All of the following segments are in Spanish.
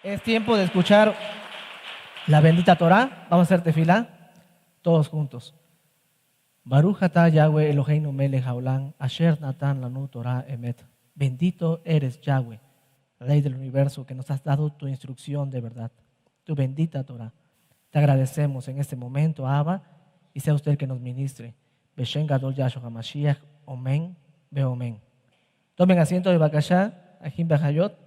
Es tiempo de escuchar la bendita Torá. Vamos a hacer tefilá todos juntos. Baruch atah Yahweh Eloheinu melech haolam, asher natan lanu Torah emet. Bendito eres Yahweh, Rey del universo, que nos has dado tu instrucción de verdad, tu bendita Torá. Te agradecemos en este momento, Abba, y sea usted el que nos ministre. Beshem Gadol Yahshua HaMashiach, Omen, Beomen. Tomen asiento de Bakashá, Ajim Behayot.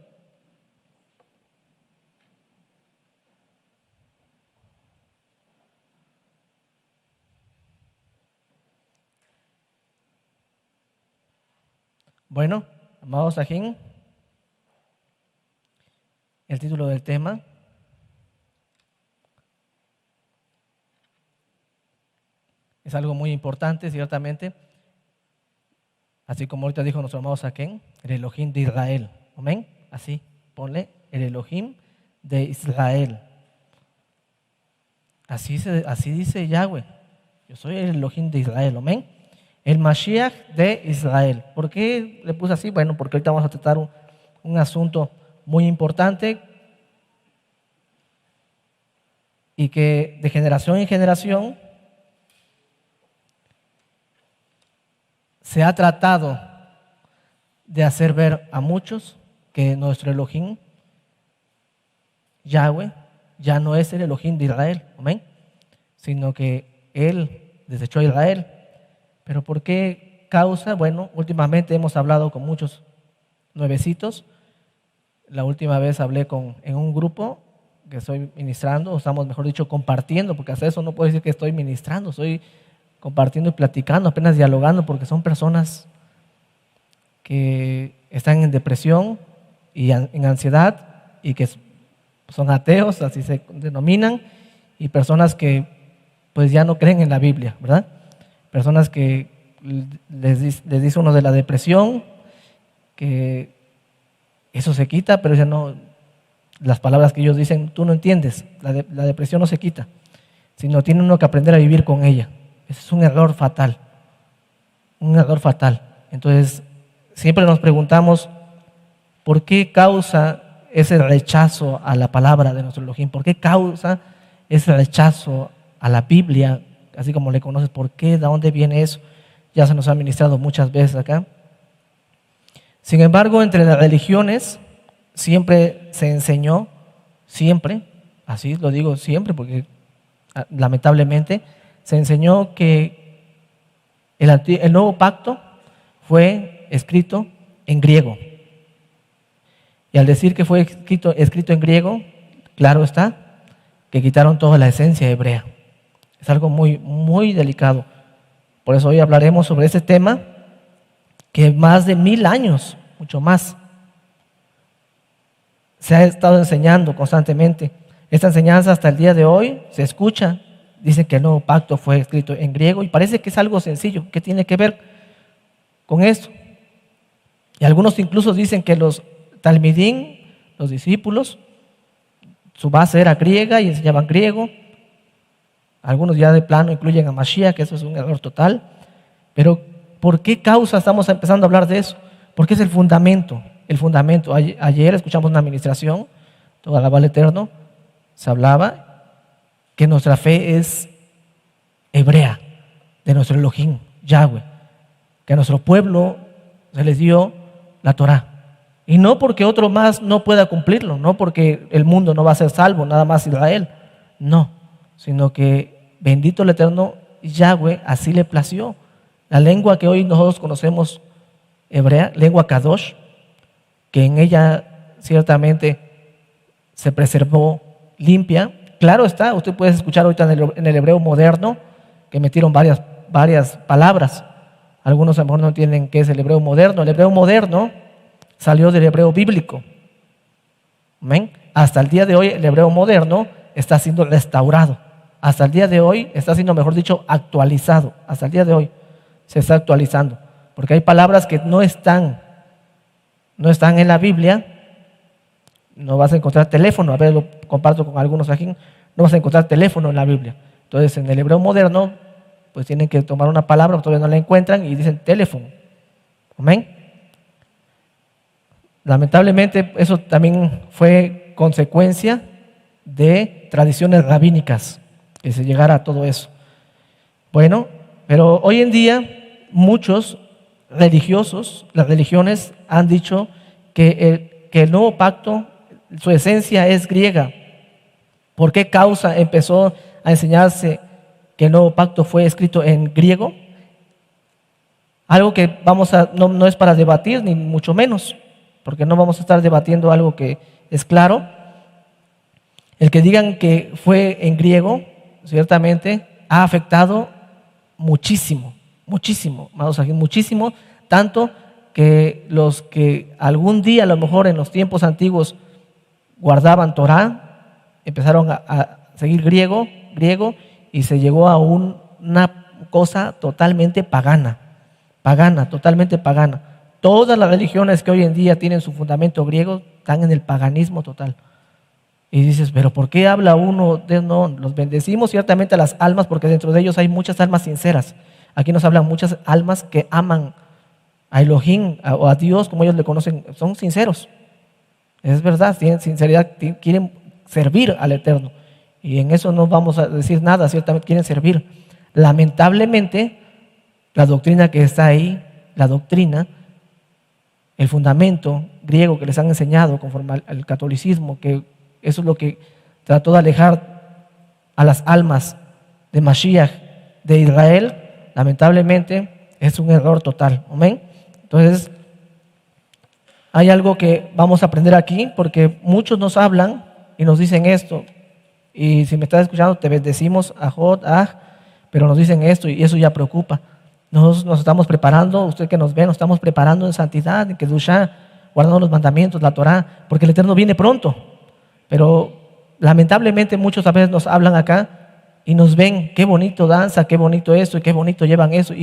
Bueno, amados Ajim, el título del tema es algo muy importante, ciertamente, así como ahorita dijo nuestro amado Saquén, el Elohim de Israel. Amén. Así, ponle el Elohim de Israel. Así dice Yahweh. Yo soy el Elohim de Israel. Amén. El Mashiach de Israel. ¿Por qué le puse así? Bueno, porque ahorita vamos a tratar un asunto muy importante y que de generación en generación se ha tratado de hacer ver a muchos que nuestro Elohim, Yahweh, ya no es el Elohim de Israel, amén, sino que Él desechó a Israel. ¿Pero por qué causa? Bueno, últimamente hemos hablado con muchos nuevecitos. La última vez hablé en un grupo que estoy ministrando, o estamos, mejor dicho, compartiendo, porque hasta eso no puedo decir que estoy ministrando, estoy compartiendo y platicando, apenas dialogando, porque son personas que están en depresión y en ansiedad y que son ateos, así se denominan, y personas que pues ya no creen en la Biblia, ¿verdad? Personas que les dice uno de la depresión, que eso se quita, pero ya no, las palabras que ellos dicen, tú no entiendes, la depresión no se quita, sino tiene uno que aprender a vivir con ella. Ese es un error fatal, un error fatal. Entonces, siempre nos preguntamos, ¿por qué causa ese rechazo a la palabra de nuestro Elohim? ¿Por qué causa ese rechazo a la Biblia, así como le conoces? ¿Por qué? ¿De dónde viene eso? Ya se nos ha ministrado muchas veces acá. Sin embargo, entre las religiones siempre se enseñó, siempre, así lo digo siempre, porque lamentablemente se enseñó que el nuevo pacto fue escrito en griego. Y al decir que fue escrito en griego, claro está, que quitaron toda la esencia hebrea. Es algo muy, muy delicado. Por eso hoy hablaremos sobre este tema, que más de 1000 años, mucho más, se ha estado enseñando constantemente. Esta enseñanza hasta el día de hoy se escucha. Dicen que el nuevo pacto fue escrito en griego y parece que es algo sencillo. ¿Qué tiene que ver con esto? Y algunos incluso dicen que los talmidín, los discípulos, su base era griega y enseñaban griego. Algunos ya de plano incluyen a Mashiach, que eso es un error total. Pero ¿por qué causa estamos empezando a hablar de eso? Porque es el fundamento. El fundamento. Ayer escuchamos una administración, todo alaba al Eterno, se hablaba que nuestra fe es hebrea, de nuestro Elohim, Yahweh, que a nuestro pueblo se les dio la Torá. Y no porque otro más no pueda cumplirlo, no porque el mundo no va a ser salvo, nada más Israel, no, sino que bendito el Eterno Yahweh, así le plació. La lengua que hoy nosotros conocemos hebrea, lengua Kadosh, que en ella ciertamente se preservó limpia. Claro está, usted puede escuchar ahorita en el hebreo moderno que metieron varias palabras. Algunos a lo mejor no entienden qué es el hebreo moderno. El hebreo moderno salió del hebreo bíblico. ¿Amén? Hasta el día de hoy el hebreo moderno está siendo restaurado. Hasta el día de hoy está siendo, mejor dicho, actualizado. Hasta el día de hoy se está actualizando. Porque hay palabras que no están en la Biblia. No vas a encontrar teléfono, a ver, lo comparto con algunos aquí, no vas a encontrar teléfono en la Biblia. Entonces, en el hebreo moderno, pues tienen que tomar una palabra, porque todavía no la encuentran y dicen teléfono. ¿Amén? Lamentablemente, eso también fue consecuencia de tradiciones rabínicas, que se llegara a todo eso. Bueno, pero hoy en día muchos religiosos, las religiones han dicho que el nuevo pacto, su esencia es griega. ¿Por qué causa empezó a enseñarse que el nuevo pacto fue escrito en griego? Algo que no es para debatir, ni mucho menos, porque no vamos a estar debatiendo algo que es claro. El que digan que fue en griego, ciertamente ha afectado muchísimo, muchísimo, tanto que los que algún día, a lo mejor en los tiempos antiguos, guardaban Torá, empezaron a seguir griego, y se llegó a una cosa totalmente pagana, totalmente pagana. Todas las religiones que hoy en día tienen su fundamento griego están en el paganismo total. Y dices, pero ¿por qué habla uno de no? Los bendecimos ciertamente a las almas, porque dentro de ellos hay muchas almas sinceras. Aquí nos hablan muchas almas que aman a Elohim o a Dios, como ellos le conocen, son sinceros. Es verdad, tienen sinceridad, quieren servir al Eterno. Y en eso no vamos a decir nada, ciertamente quieren servir. Lamentablemente, la doctrina que está ahí, el fundamento griego que les han enseñado conforme al catolicismo, que eso es lo que trató de alejar a las almas de Mashiach de Israel, lamentablemente es un error total. ¿Amén? Entonces, hay algo que vamos a aprender aquí, porque muchos nos hablan y nos dicen esto, y si me estás escuchando, te bendecimos, pero nos dicen esto y eso ya preocupa. Nosotros nos estamos preparando, usted que nos ve, nos estamos preparando en santidad, en Kedushá, guardando los mandamientos, la Torá, porque el Eterno viene pronto. Pero lamentablemente muchos a veces nos hablan acá y nos ven, qué bonito danza, qué bonito esto y qué bonito llevan eso,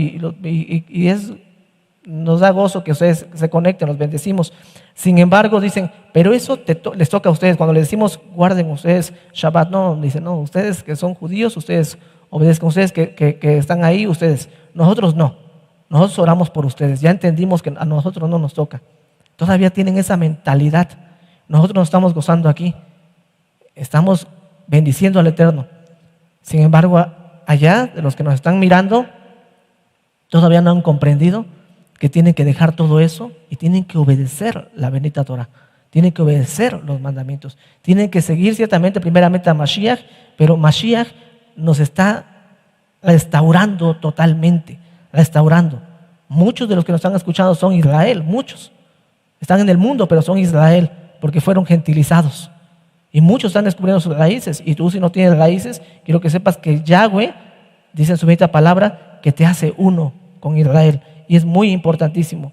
nos da gozo que ustedes se conecten, los bendecimos. Sin embargo, dicen, pero eso les toca a ustedes. Cuando les decimos, guarden ustedes Shabbat, no, dicen, no, ustedes que son judíos, ustedes obedezcan, ustedes que están ahí, ustedes. Nosotros no, nosotros oramos por ustedes, ya entendimos que a nosotros no nos toca. Todavía tienen esa mentalidad. Nosotros nos estamos gozando aquí, estamos bendiciendo al Eterno. Sin embargo, allá, de los que nos están mirando, todavía no han comprendido que tienen que dejar todo eso y tienen que obedecer la bendita Torah. Tienen que obedecer los mandamientos. Tienen que seguir ciertamente primeramente a Mashiach, pero Mashiach nos está restaurando totalmente, restaurando. Muchos de los que nos están escuchando son Israel, muchos. Están en el mundo, pero son Israel, porque fueron gentilizados. Y muchos están descubriendo sus raíces. Y tú, si no tienes raíces, quiero que sepas que Yahweh, dice en su bendita palabra, que te hace uno con Israel. Y es muy importantísimo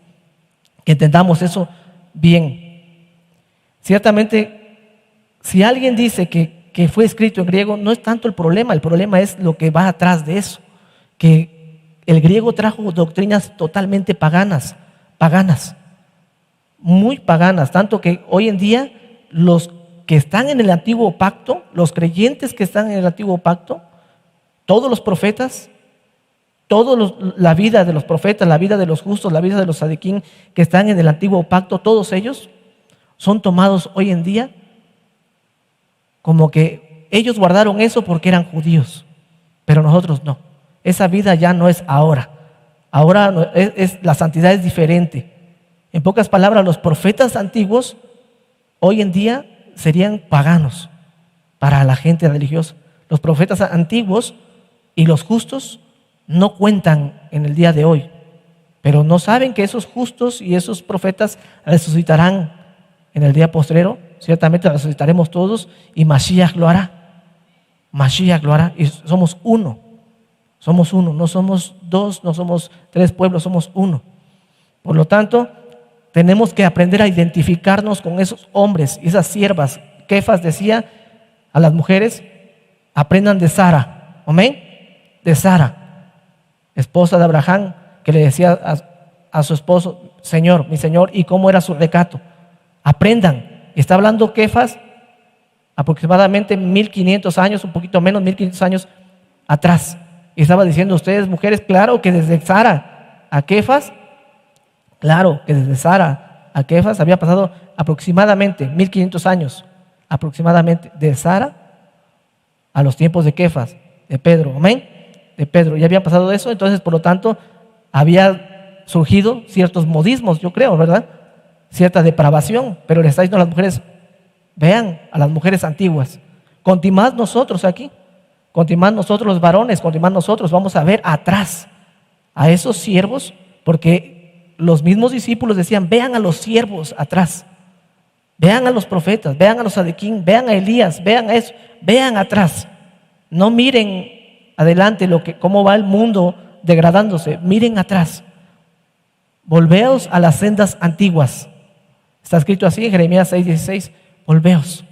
que entendamos eso bien. Ciertamente, si alguien dice que fue escrito en griego, no es tanto el problema es lo que va atrás de eso. Que el griego trajo doctrinas totalmente paganas, muy paganas, tanto que hoy en día los que están en el antiguo pacto, los creyentes que están en el antiguo pacto, todos los profetas, la vida de los profetas, la vida de los justos, la vida de los sadiquín que están en el antiguo pacto, todos ellos son tomados hoy en día como que ellos guardaron eso porque eran judíos, pero nosotros no. Esa vida ya no es ahora. Ahora la santidad es diferente. En pocas palabras, los profetas antiguos hoy en día serían paganos para la gente religiosa. Los profetas antiguos y los justos no cuentan en el día de hoy, pero no saben que esos justos y esos profetas resucitarán en el día postrero. Ciertamente resucitaremos todos y Mashiach lo hará. Mashiach lo hará y somos uno, no somos dos, no somos tres pueblos, somos uno. Por lo tanto, tenemos que aprender a identificarnos con esos hombres y esas siervas. Kefas decía a las mujeres, aprendan de Sara, amén, de Sara, esposa de Abraham, que le decía a su esposo, Señor, mi Señor, y cómo era su recato. Aprendan. Y está hablando Kefas aproximadamente 1500 años, un poquito menos, 1500 años atrás. Y estaba diciendo, ustedes mujeres, claro que desde Sara a Kefas, claro que desde Sara a Kefas había pasado aproximadamente 1500 años. aproximadamente de Sara a los tiempos de Kefas, de Pedro, amén, de Pedro. Ya había pasado eso, entonces por lo tanto había surgido ciertos modismos, yo creo, ¿verdad? Cierta depravación, pero le está diciendo a las mujeres, vean a las mujeres antiguas, continuad nosotros aquí, continuad nosotros los varones, continuad nosotros, vamos a ver atrás a esos siervos, porque los mismos discípulos decían, vean a los siervos atrás, vean a los profetas, vean a los Sadequín, vean a Elías, vean a eso, vean atrás, no miren adelante cómo va el mundo degradándose, miren atrás, volveos a las sendas antiguas. Está escrito así en Jeremías 6:16, volveos.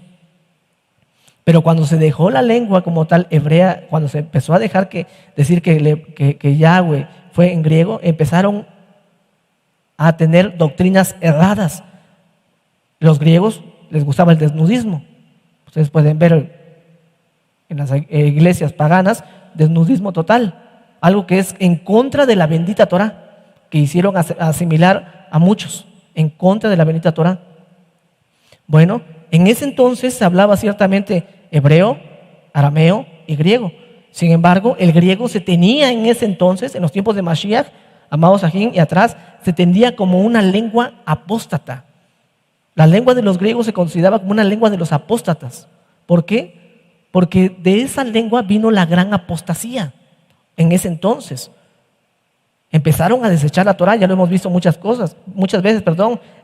Pero cuando se dejó la lengua como tal hebrea, cuando se empezó a dejar decir que Yahweh fue en griego, empezaron a tener doctrinas erradas. Los griegos les gustaba el desnudismo. Ustedes pueden ver en las iglesias paganas, desnudismo total, algo que es en contra de la bendita Torah, que hicieron asimilar a muchos, en contra de la bendita Torah. Bueno, en ese entonces se hablaba ciertamente hebreo, arameo y griego. Sin embargo, el griego se tenía en ese entonces, en los tiempos de Mashiach, amados Sajín y atrás, se tendía como una lengua apóstata. La lengua de los griegos se consideraba como una lengua de los apóstatas. ¿Por qué? Porque de esa lengua vino la gran apostasía en ese entonces. Empezaron a desechar la Torah, ya lo hemos visto muchas veces,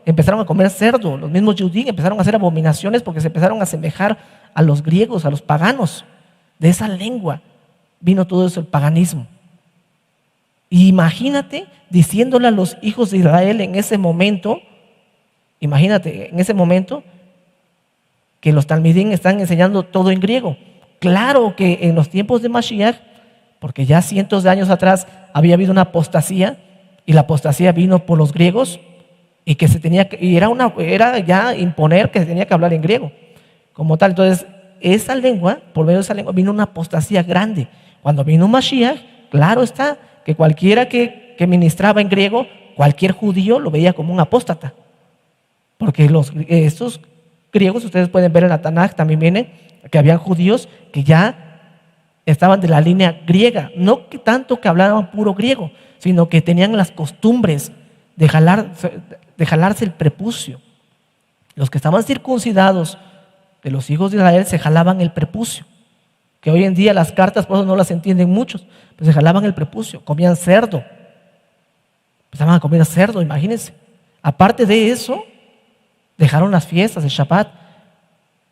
empezaron a comer cerdo, los mismos judíos empezaron a hacer abominaciones porque se empezaron a asemejar a los griegos, a los paganos. De esa lengua vino todo eso, el paganismo. Y imagínate diciéndole a los hijos de Israel en ese momento, que los talmidín están enseñando todo en griego. Claro que en los tiempos de Mashiach, porque ya cientos de años atrás había habido una apostasía, y la apostasía vino por los griegos, y que era ya imponer que se tenía que hablar en griego como tal. Entonces esa lengua, por medio de esa lengua vino una apostasía grande. Cuando vino Mashiach, claro está que cualquiera que ministraba en griego, cualquier judío lo veía como un apóstata, porque estos griegos, ustedes pueden ver en la Tanaj, también viene que habían judíos que ya estaban de la línea griega, no que tanto que hablaban puro griego, sino que tenían las costumbres de jalarse el prepucio. Los que estaban circuncidados de los hijos de Israel se jalaban el prepucio, que hoy en día las cartas por eso no las entienden muchos, pues se jalaban el prepucio, comían cerdo, empezaban a comer cerdo, imagínense. Aparte de eso, dejaron las fiestas, el Shabbat.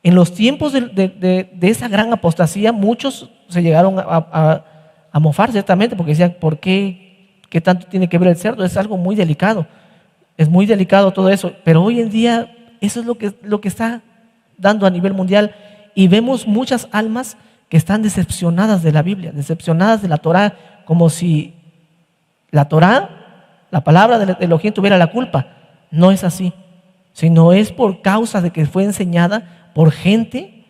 En los tiempos de esa gran apostasía, muchos se llegaron a mofar ciertamente, porque decían, ¿por qué tanto tiene que ver el cerdo? Es algo muy delicado, es muy delicado todo eso, pero hoy en día eso es lo que está dando a nivel mundial, y vemos muchas almas que están decepcionadas de la Biblia, decepcionadas de la Torah, como si la Torah, la palabra de Elohim, tuviera la culpa. No es así, sino es por causa de que fue enseñada por gente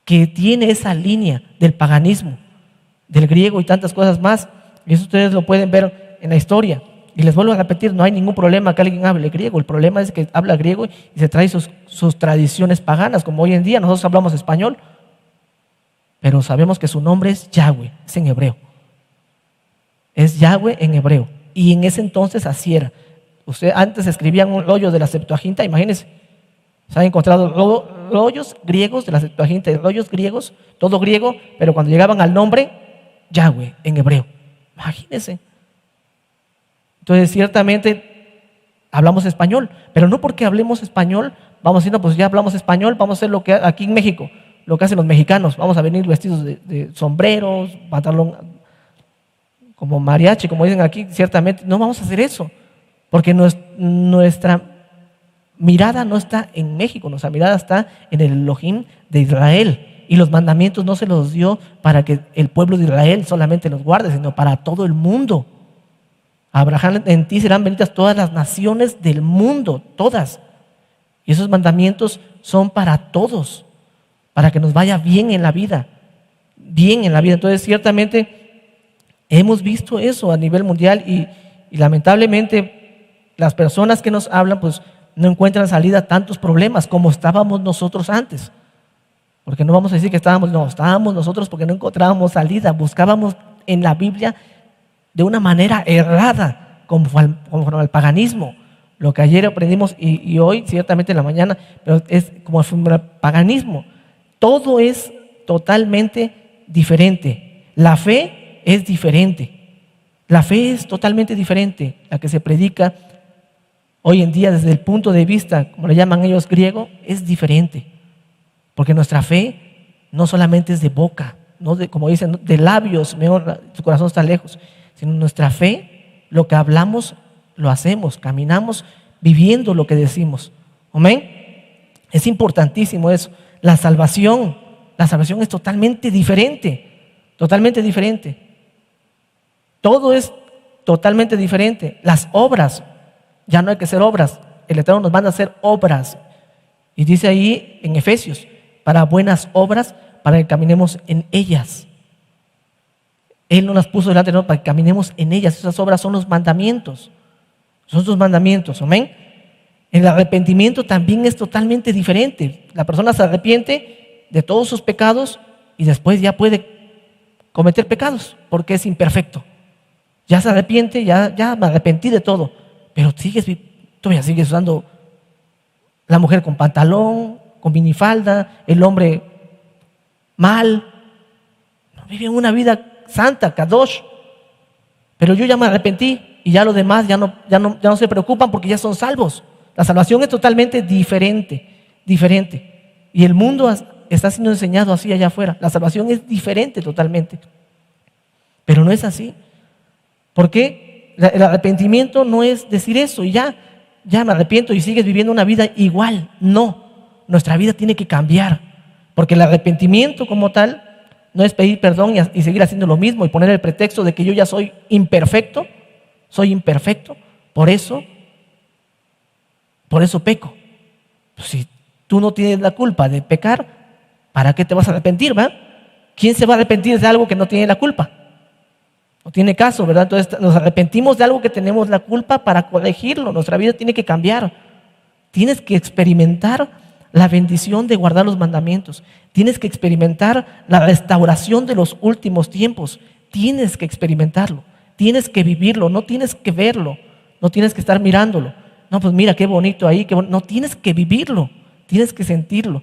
que tiene esa línea del paganismo, del griego y tantas cosas más. Y eso ustedes lo pueden ver en la historia. Y les vuelvo a repetir, no hay ningún problema que alguien hable griego. El problema es que habla griego y se trae sus tradiciones paganas, como hoy en día nosotros hablamos español, pero sabemos que su nombre es Yahweh, es en hebreo. Es Yahweh en hebreo. Y en ese entonces así era. Usted antes escribían un rollo de la Septuaginta, imagínense. Se han encontrado rollos griegos de la Septuaginta, rollos griegos, todo griego, pero cuando llegaban al nombre, Yahweh en hebreo. Imagínense. Entonces, ciertamente hablamos español, pero no porque hablemos español, vamos diciendo, pues ya hablamos español, vamos a hacer lo que aquí en México, lo que hacen los mexicanos, vamos a venir vestidos de sombreros, pantalón como mariachi, como dicen aquí, ciertamente no vamos a hacer eso, porque nuestra mirada no está en México, nuestra mirada está en el Elohim de Israel, y los mandamientos no se los dio para que el pueblo de Israel solamente los guarde, sino para todo el mundo. Abraham, en ti serán benditas todas las naciones del mundo, todas. Y esos mandamientos son para todos, para que nos vaya bien en la vida, bien en la vida. Entonces, ciertamente hemos visto eso a nivel mundial, y lamentablemente las personas que nos hablan, pues no encuentran salida a tantos problemas como estábamos nosotros antes. Porque no vamos a decir que estábamos nosotros porque no encontrábamos salida, buscábamos en la Biblia de una manera errada, como al paganismo. Lo que ayer aprendimos y hoy, ciertamente en la mañana, pero es como el paganismo. Todo es totalmente diferente. La fe es diferente. La fe es totalmente diferente. La que se predica hoy en día desde el punto de vista, como le llaman ellos griego, es diferente. Porque nuestra fe no solamente es de boca, no como dicen, de labios, mejor tu corazón está lejos, sino nuestra fe, lo que hablamos, lo hacemos, caminamos viviendo lo que decimos. Amén. Es importantísimo eso. La salvación es totalmente diferente, totalmente diferente. Todo es totalmente diferente. Las obras, ya no hay que hacer obras. El Eterno nos manda a hacer obras. Y dice ahí en Efesios, para buenas obras, para que caminemos en ellas. Él no las puso delante de nosotros para que caminemos en ellas. Esas obras son los mandamientos. Son sus mandamientos, amén. El arrepentimiento también es totalmente diferente. La persona se arrepiente de todos sus pecados y después ya puede cometer pecados porque es imperfecto. Ya se arrepiente, ya me arrepentí de todo, pero todavía sigues usando la mujer con pantalón, con minifalda, el hombre mal. No viven una vida santa, kadosh. Pero yo ya me arrepentí y ya los demás ya no se preocupan porque ya son salvos. La salvación es totalmente diferente. Y el mundo está siendo enseñado así allá afuera. La salvación es diferente totalmente. Pero no es así. ¿Por qué? El arrepentimiento no es decir eso y ya me arrepiento y sigues viviendo una vida igual. No. Nuestra vida tiene que cambiar, porque el arrepentimiento como tal no es pedir perdón y seguir haciendo lo mismo y poner el pretexto de que yo ya soy imperfecto, por eso peco. Pues si tú no tienes la culpa de pecar, ¿para qué te vas a arrepentir, va? ¿Quién se va a arrepentir de algo que no tiene la culpa? No tiene caso, ¿verdad? Entonces nos arrepentimos de algo que tenemos la culpa para corregirlo. Nuestra vida tiene que cambiar. Tienes que experimentar la bendición de guardar los mandamientos. Tienes que experimentar la restauración de los últimos tiempos. Tienes que experimentarlo. Tienes que vivirlo. No tienes que verlo. No tienes que estar mirándolo. No, pues mira qué bonito ahí. No, tienes que vivirlo. Tienes que sentirlo.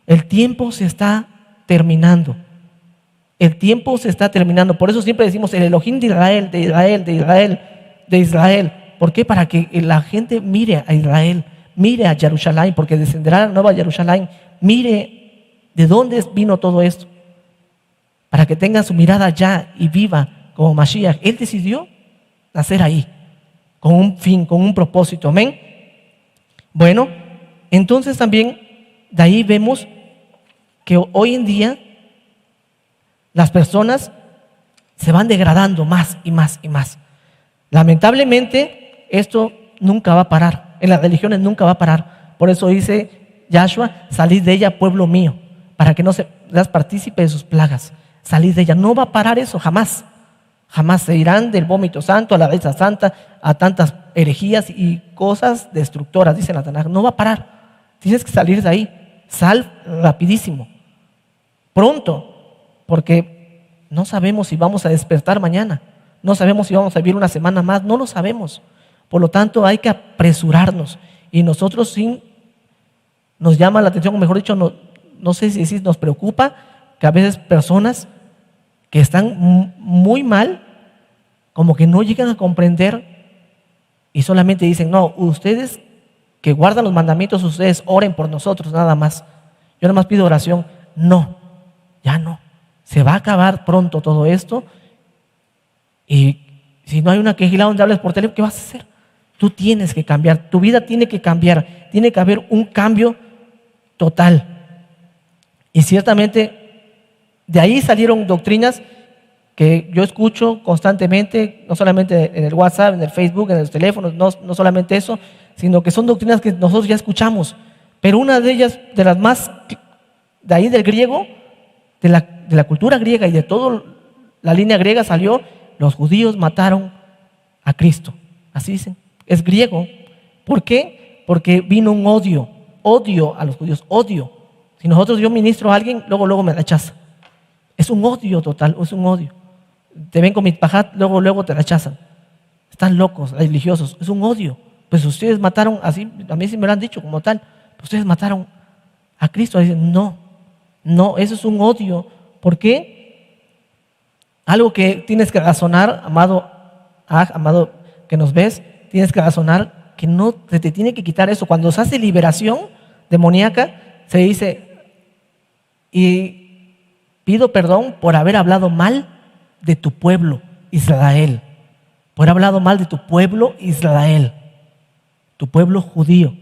El tiempo se está terminando. El tiempo se está terminando. Por eso siempre decimos el Elohim de Israel, de Israel, de Israel, de Israel. ¿Por qué? Para que la gente mire a Israel. Mire a Jerusalén, porque descenderá la nueva Jerusalén. Mire de dónde vino todo esto. Para que tenga su mirada allá y viva como Mashiach. Él decidió nacer ahí, con un fin, con un propósito. Amén. Bueno, entonces también de ahí vemos que hoy en día las personas se van degradando más y más y más. Lamentablemente, esto nunca va a parar. En las religiones nunca va a parar. Por eso dice Yahshua, salid de ella, pueblo mío, para que no seas partícipe de sus plagas. Salid de ella. No va a parar eso, jamás. Jamás se irán del vómito santo a la reza santa, a tantas herejías y cosas destructoras, dice la Tanaj. No va a parar. Tienes que salir de ahí. Sal rapidísimo. Pronto. Porque no sabemos si vamos a despertar mañana. No sabemos si vamos a vivir una semana más. No lo sabemos. Por lo tanto, hay que apresurarnos. Y nosotros sí nos llama la atención, o mejor dicho, no sé si nos preocupa que a veces personas que están muy mal, como que no llegan a comprender y solamente dicen, no, ustedes que guardan los mandamientos, ustedes oren por nosotros, nada más. Yo nada más pido oración. No, ya no. Se va a acabar pronto todo esto y si no hay una quejila donde hables por teléfono, ¿qué vas a hacer? Tú tienes que cambiar, tu vida tiene que cambiar, tiene que haber un cambio total. Y ciertamente de ahí salieron doctrinas que yo escucho constantemente, no solamente en el WhatsApp, en el Facebook, en los teléfonos, no solamente eso, sino que son doctrinas que nosotros ya escuchamos. Pero una de ellas, de las más, de ahí del griego, de la cultura griega y de toda la línea griega salió, los judíos mataron a Cristo. Así dicen. Es griego. ¿Por qué? Porque vino un odio a los judíos, odio. Si yo ministro a alguien, luego me rechaza. Es un odio total, es un odio. Te ven con mitpajat, luego te rechazan. Están locos, religiosos, es un odio. Pues ustedes mataron, así, a mí sí me lo han dicho como tal, pues ustedes mataron a Cristo. Dicen, no, eso es un odio. ¿Por qué? Algo que tienes que razonar, amado que nos ves, tienes que razonar que no se te tiene que quitar eso. Cuando se hace liberación demoníaca, se dice, y pido perdón por haber hablado mal de tu pueblo, Israel. Por haber hablado mal de tu pueblo, Israel. Tu pueblo judío.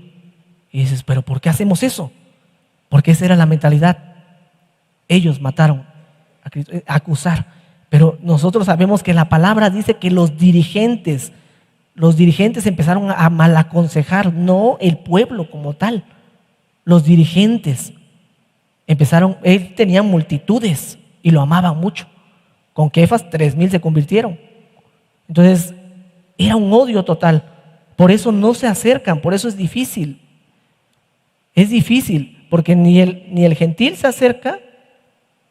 Y dices, ¿pero por qué hacemos eso? Porque esa era la mentalidad. Ellos mataron a Cristo, acusar. Pero nosotros sabemos que la palabra dice que los dirigentes empezaron a malaconsejar, no el pueblo como tal. Los dirigentes él tenía multitudes y lo amaban mucho. Con Kefas 3,000 se convirtieron. Entonces, era un odio total. Por eso no se acercan, por eso es difícil. Es difícil, porque ni el gentil se acerca,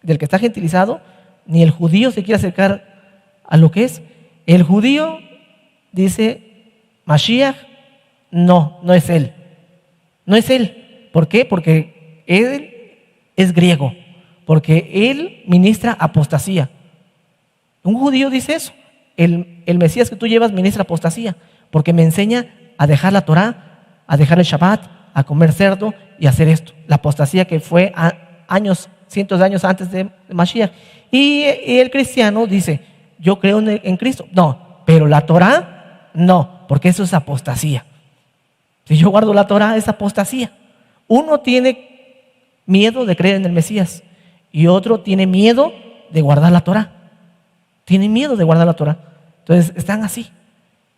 del que está gentilizado, ni el judío se quiere acercar a lo que es. El judío dice, Mashiach, no es él. No es él. ¿Por qué? Porque él es griego, porque él ministra apostasía. Un judío dice eso. El Mesías que tú llevas ministra apostasía, porque me enseña a dejar la Torá, a dejar el Shabbat, a comer cerdo y a hacer esto. La apostasía que fue cientos de años antes de Mashiach. Y el cristiano dice, yo creo en Cristo. No, pero la Torá, no, porque eso es apostasía. Si yo guardo la Torá, es apostasía. Uno tiene miedo de creer en el Mesías y otro tiene miedo de guardar la Torá. Tienen miedo de guardar la Torá. Entonces están así.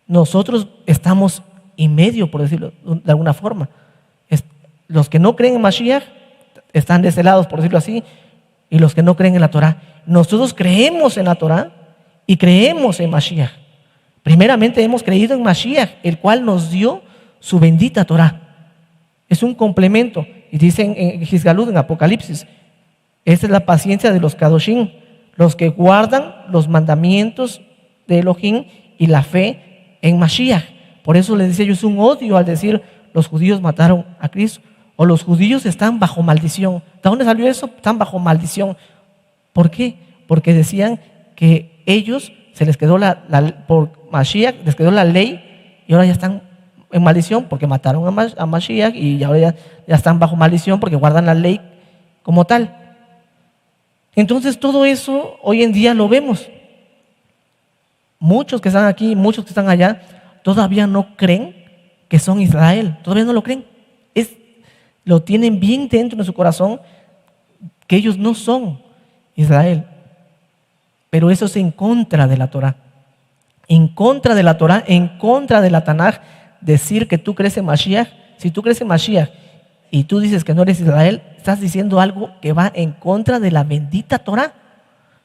Nosotros estamos en medio, por decirlo de alguna forma. Los que no creen en Mashiach están de ese lado, por decirlo así, y los que no creen en la Torá. Nosotros creemos en la Torá y creemos en Mashiach. Primeramente hemos creído en Mashiach, el cual nos dio su bendita Torá. Es un complemento. Y dicen en Gizgalud, en Apocalipsis, esa es la paciencia de los Kadoshim, los que guardan los mandamientos de Elohim y la fe en Mashiach. Por eso les decía yo, es un odio al decir los judíos mataron a Cristo, o los judíos están bajo maldición. ¿De dónde salió eso? Están bajo maldición. ¿Por qué? Porque decían que ellos se les quedó por Mashiach, les quedó la ley y ahora ya están en maldición porque mataron a Mashiach y ahora ya están bajo maldición porque guardan la ley como tal. Entonces todo eso hoy en día lo vemos. Muchos que están aquí, muchos que están allá, todavía no creen que son Israel. Todavía no lo creen. Lo tienen bien dentro de su corazón que ellos no son Israel. Pero eso es en contra de la Torá. En contra de la Torá, en contra de la Tanaj, decir que tú crees en Mashiach. Si tú crees en Mashiach y tú dices que no eres Israel, estás diciendo algo que va en contra de la bendita Torá.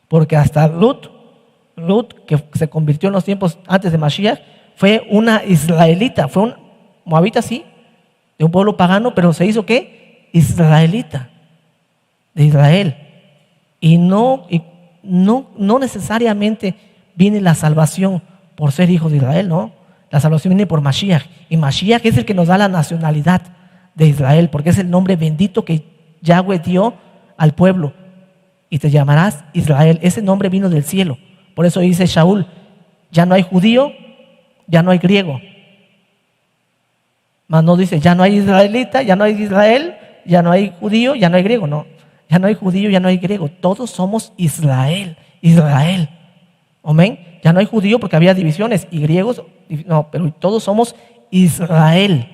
Porque hasta Ruth, que se convirtió en los tiempos antes de Mashiach, fue una israelita, fue un moabita, sí, de un pueblo pagano, pero se hizo ¿qué? Israelita, de Israel. Y no necesariamente viene la salvación por ser hijos de Israel, ¿no? La salvación viene por Mashiach. Y Mashiach es el que nos da la nacionalidad de Israel, porque es el nombre bendito que Yahweh dio al pueblo. Y te llamarás Israel. Ese nombre vino del cielo. Por eso dice Shaul, ya no hay judío, ya no hay griego. Mas no dice, ya no hay israelita, ya no hay Israel, ya no hay judío, ya no hay griego. No, ya no hay judío, ya no hay griego. Todos somos Israel. Amén. Ya no hay judío porque había divisiones y griegos, no, pero todos somos Israel.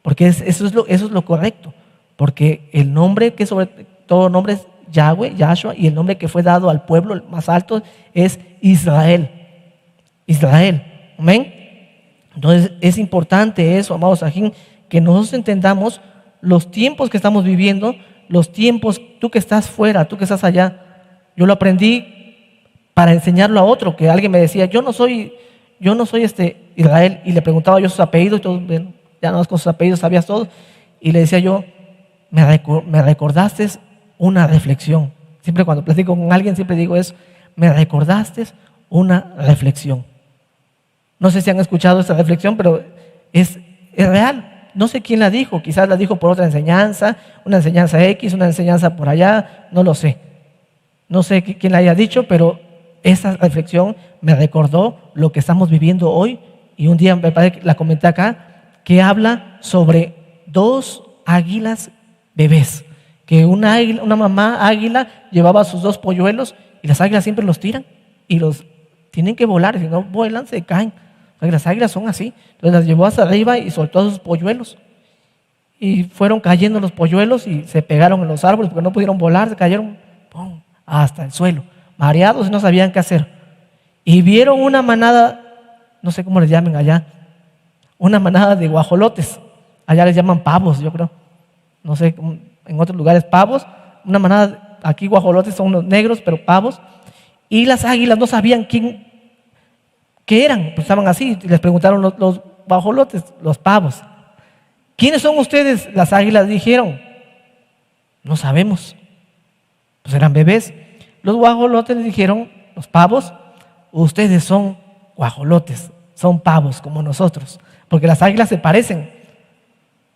Porque eso es lo correcto. Porque el nombre que sobre todo nombre es Yahweh, Yahshua, y el nombre que fue dado al pueblo el más alto es Israel. Amén. Entonces es importante eso, amados Sajín, que nosotros entendamos los tiempos que estamos viviendo, los tiempos, tú que estás fuera, tú que estás allá. Yo lo aprendí para enseñarlo a otro, que alguien me decía, yo no soy Israel, y le preguntaba yo sus apellidos y todos, ya no con sus apellidos sabías todo. Y le decía yo, me recordaste una reflexión. Siempre cuando platico con alguien, siempre digo eso, me recordaste una reflexión. No sé si han escuchado esta reflexión, pero es real. No sé quién la dijo, quizás la dijo por otra enseñanza, una enseñanza X, una enseñanza por allá, no lo sé. No sé quién la haya dicho, pero esa reflexión me recordó lo que estamos viviendo hoy. Y un día me parece que la comenté acá, que habla sobre 2 águilas bebés. Que una mamá águila llevaba a sus 2 polluelos y las águilas siempre los tiran y los tienen que volar, si no vuelan se caen. Las águilas son así. Entonces las llevó hacia arriba y soltó a sus polluelos. Y fueron cayendo los polluelos y se pegaron en los árboles porque no pudieron volar, se cayeron ¡pum!, hasta el suelo, mareados y no sabían qué hacer. Y vieron una manada, no sé cómo les llamen allá, una manada de guajolotes. Allá les llaman pavos, yo creo. No sé, en otros lugares pavos. Una manada, aquí guajolotes son los negros, pero pavos. Y las águilas no sabían qué eran, pues estaban así. Les preguntaron los guajolotes, los pavos, ¿quiénes son ustedes? Las águilas dijeron, no sabemos. Pues eran bebés. Los guajolotes les dijeron, los pavos, ustedes son guajolotes, son pavos como nosotros, porque las águilas se parecen.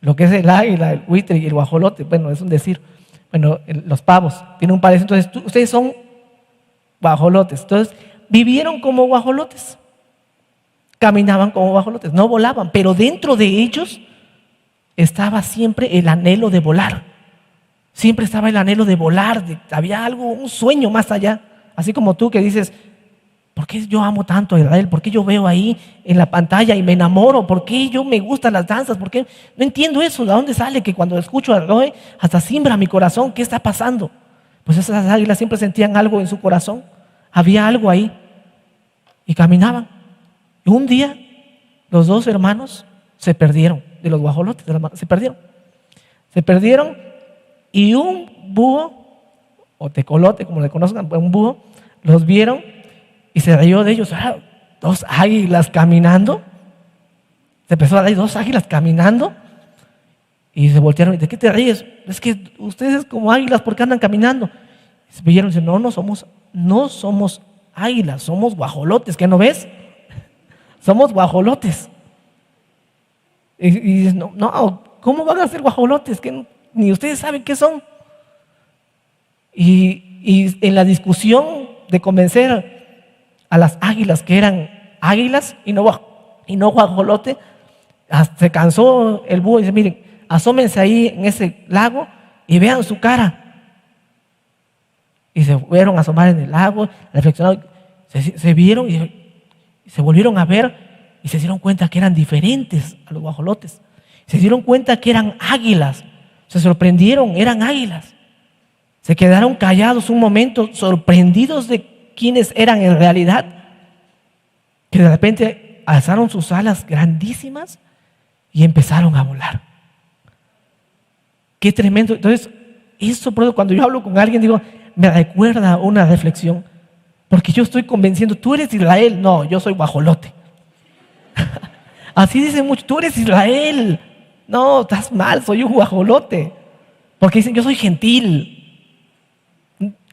Lo que es el águila, el buitre y el guajolote, bueno, es un decir. Bueno, los pavos tienen un parecido. Entonces, ustedes son guajolotes. Entonces, vivieron como guajolotes. Caminaban como guajolotes, no volaban, pero dentro de ellos estaba siempre el anhelo de volar. Siempre estaba el anhelo de volar, había algo, un sueño más allá. Así como tú que dices, ¿por qué yo amo tanto a Israel? ¿Por qué yo veo ahí en la pantalla y me enamoro? ¿Por qué yo me gustan las danzas? ¿Por qué? No entiendo eso. ¿De dónde sale que cuando escucho a Roe hasta simbra mi corazón? ¿Qué está pasando? Pues esas águilas siempre sentían algo en su corazón. Había algo ahí. Y caminaban. Y un día los 2 hermanos se perdieron de los guajolotes. Se perdieron y un búho, o tecolote, como le conozcan, un búho, los vieron y se rió de ellos. 2 águilas caminando. Se empezó a reír, 2 águilas caminando. Y se voltearon y ¿de qué te ríes? Es que ustedes como águilas, ¿por qué andan caminando? Y se vieron y dicen, no somos águilas, somos guajolotes, ¿qué no ves? Somos guajolotes. Y dices, no, ¿cómo van a ser guajolotes? Que ni ustedes saben qué son. Y en la discusión de convencer a las águilas que eran águilas y no guajolote, se cansó el búho y dice, miren, asómense ahí en ese lago y vean su cara. Y se fueron a asomar en el lago, reflexionaron, se vieron y se volvieron a ver y se dieron cuenta que eran diferentes a los guajolotes. Se dieron cuenta que eran águilas. Se sorprendieron, eran águilas. Se quedaron callados un momento, sorprendidos de quiénes eran en realidad, que de repente alzaron sus alas grandísimas y empezaron a volar. Qué tremendo. Entonces, eso cuando yo hablo con alguien, digo, me recuerda una reflexión, porque yo estoy convenciendo, tú eres Israel, no, yo soy guajolote. Así dicen muchos, tú eres Israel, no, estás mal, soy un guajolote, porque dicen, yo soy gentil.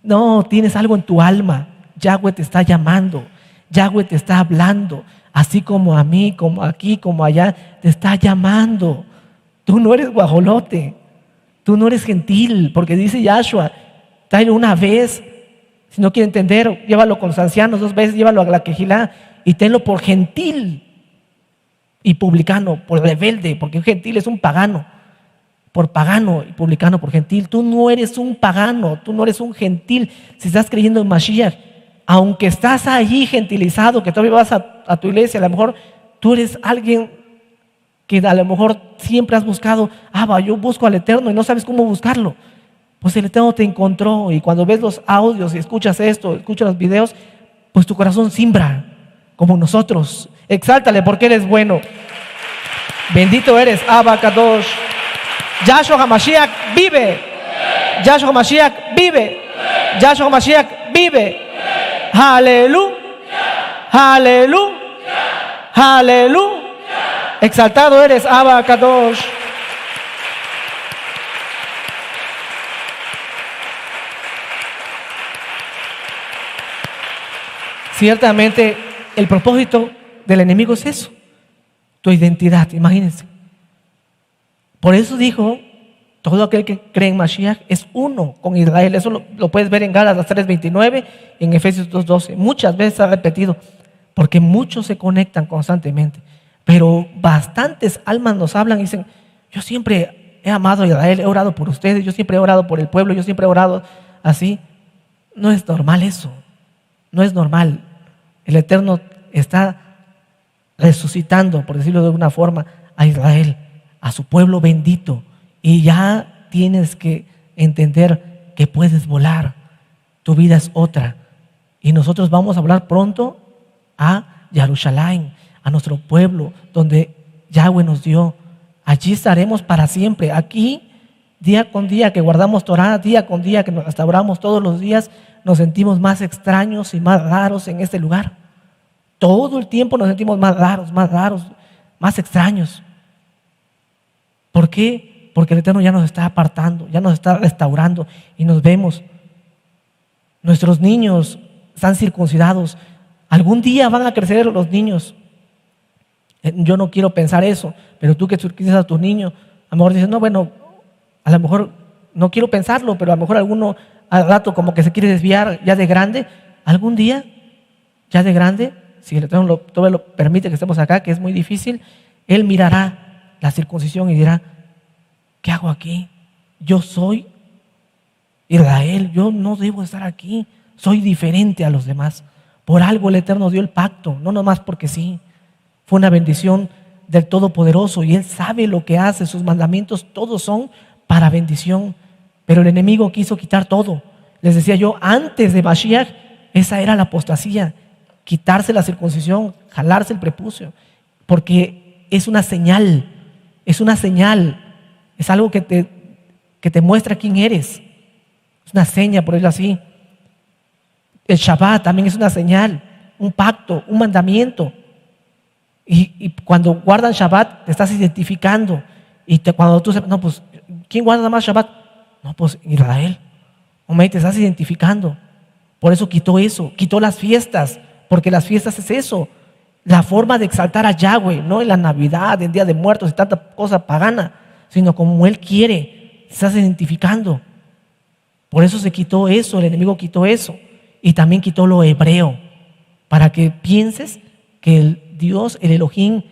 No, tienes algo en tu alma, Yahweh te está llamando, Yahweh te está hablando, así como a mí, como aquí, como allá, te está llamando. Tú no eres guajolote, tú no eres gentil, porque dice Yahshua, tráelo una vez, si no quiere entender, llévalo con los ancianos 2 veces, llévalo a la quejilá y tenlo por gentil y publicano, por rebelde, porque un gentil es un pagano, por pagano y publicano por gentil. Tú no eres un pagano, tú no eres un gentil si estás creyendo en Mashiach. Aunque estás allí gentilizado, que todavía vas a tu iglesia, a lo mejor tú eres alguien que a lo mejor siempre has buscado, yo busco al Eterno y no sabes cómo buscarlo. Pues el Eterno te encontró y cuando ves los audios y escuchas esto, escuchas los videos, pues tu corazón simbra como nosotros. Exáltale porque Él es bueno. Bendito eres, Abba Kadosh. Yahshua HaMashiach vive. Yahshua HaMashiach vive. Yahshua HaMashiach vive. Aleluya. Aleluya. Aleluya. Exaltado eres, Abba Kadosh. Ciertamente, el propósito del enemigo es eso, tu identidad, imagínense. Por eso dijo, todo aquel que cree en Mashiach es uno con Israel. Eso lo puedes ver en Gálatas 3:29, en Efesios 2:12. Muchas veces ha repetido, porque muchos se conectan constantemente. Pero bastantes almas nos hablan y dicen, yo siempre he amado a Israel, he orado por ustedes, yo siempre he orado por el pueblo, yo siempre he orado así. No es normal eso, no es normal. El Eterno está resucitando, por decirlo de alguna forma, a Israel, a su pueblo bendito. Y ya tienes que entender que puedes volar. Tu vida es otra. Y nosotros vamos a hablar pronto a Jerusalén, a nuestro pueblo, donde Yahweh nos dio. Allí estaremos para siempre. Aquí, día con día que guardamos Torah, día con día que nos restauramos todos los días, nos sentimos más extraños y más raros en este lugar. Todo el tiempo nos sentimos más raros, más extraños. ¿Por qué? Porque el Eterno ya nos está apartando, ya nos está restaurando y nos vemos. Nuestros niños están circuncidados. Algún día van a crecer los niños. Yo no quiero pensar eso, pero tú que circuncisas a tus niños, a lo mejor dices, no, bueno, a lo mejor no quiero pensarlo, pero a lo mejor alguno al rato como que se quiere desviar ya de grande. Algún día, ya de grande, si el Eterno todo lo permite que estemos acá, que es muy difícil, Él mirará la circuncisión y dirá, ¿qué hago aquí? Yo soy Israel, yo no debo estar aquí, soy diferente a los demás. Por algo el Eterno dio el pacto, no nomás porque sí. Fue una bendición del Todopoderoso y Él sabe lo que hace, sus mandamientos todos son para bendición. Pero el enemigo quiso quitar todo. Les decía yo, antes de Mashiach, esa era la apostasía, quitarse la circuncisión, jalarse el prepucio, porque es una señal, es algo que te muestra quién eres. Es una seña, por decirlo así. El Shabbat también es una señal, un pacto, un mandamiento. Y cuando guardan Shabbat, te estás identificando. Y cuando tú no, pues, ¿quién guarda más Shabbat? No, pues Israel. Hombre, te estás identificando. Por eso quitó eso, quitó las fiestas, porque las fiestas es eso, la forma de exaltar a Yahweh, no en la Navidad, en Día de Muertos y tanta cosa pagana, sino como Él quiere, te estás identificando. Por eso se quitó eso, el enemigo quitó eso. Y también quitó lo hebreo, para que pienses que el Dios, el Elohim,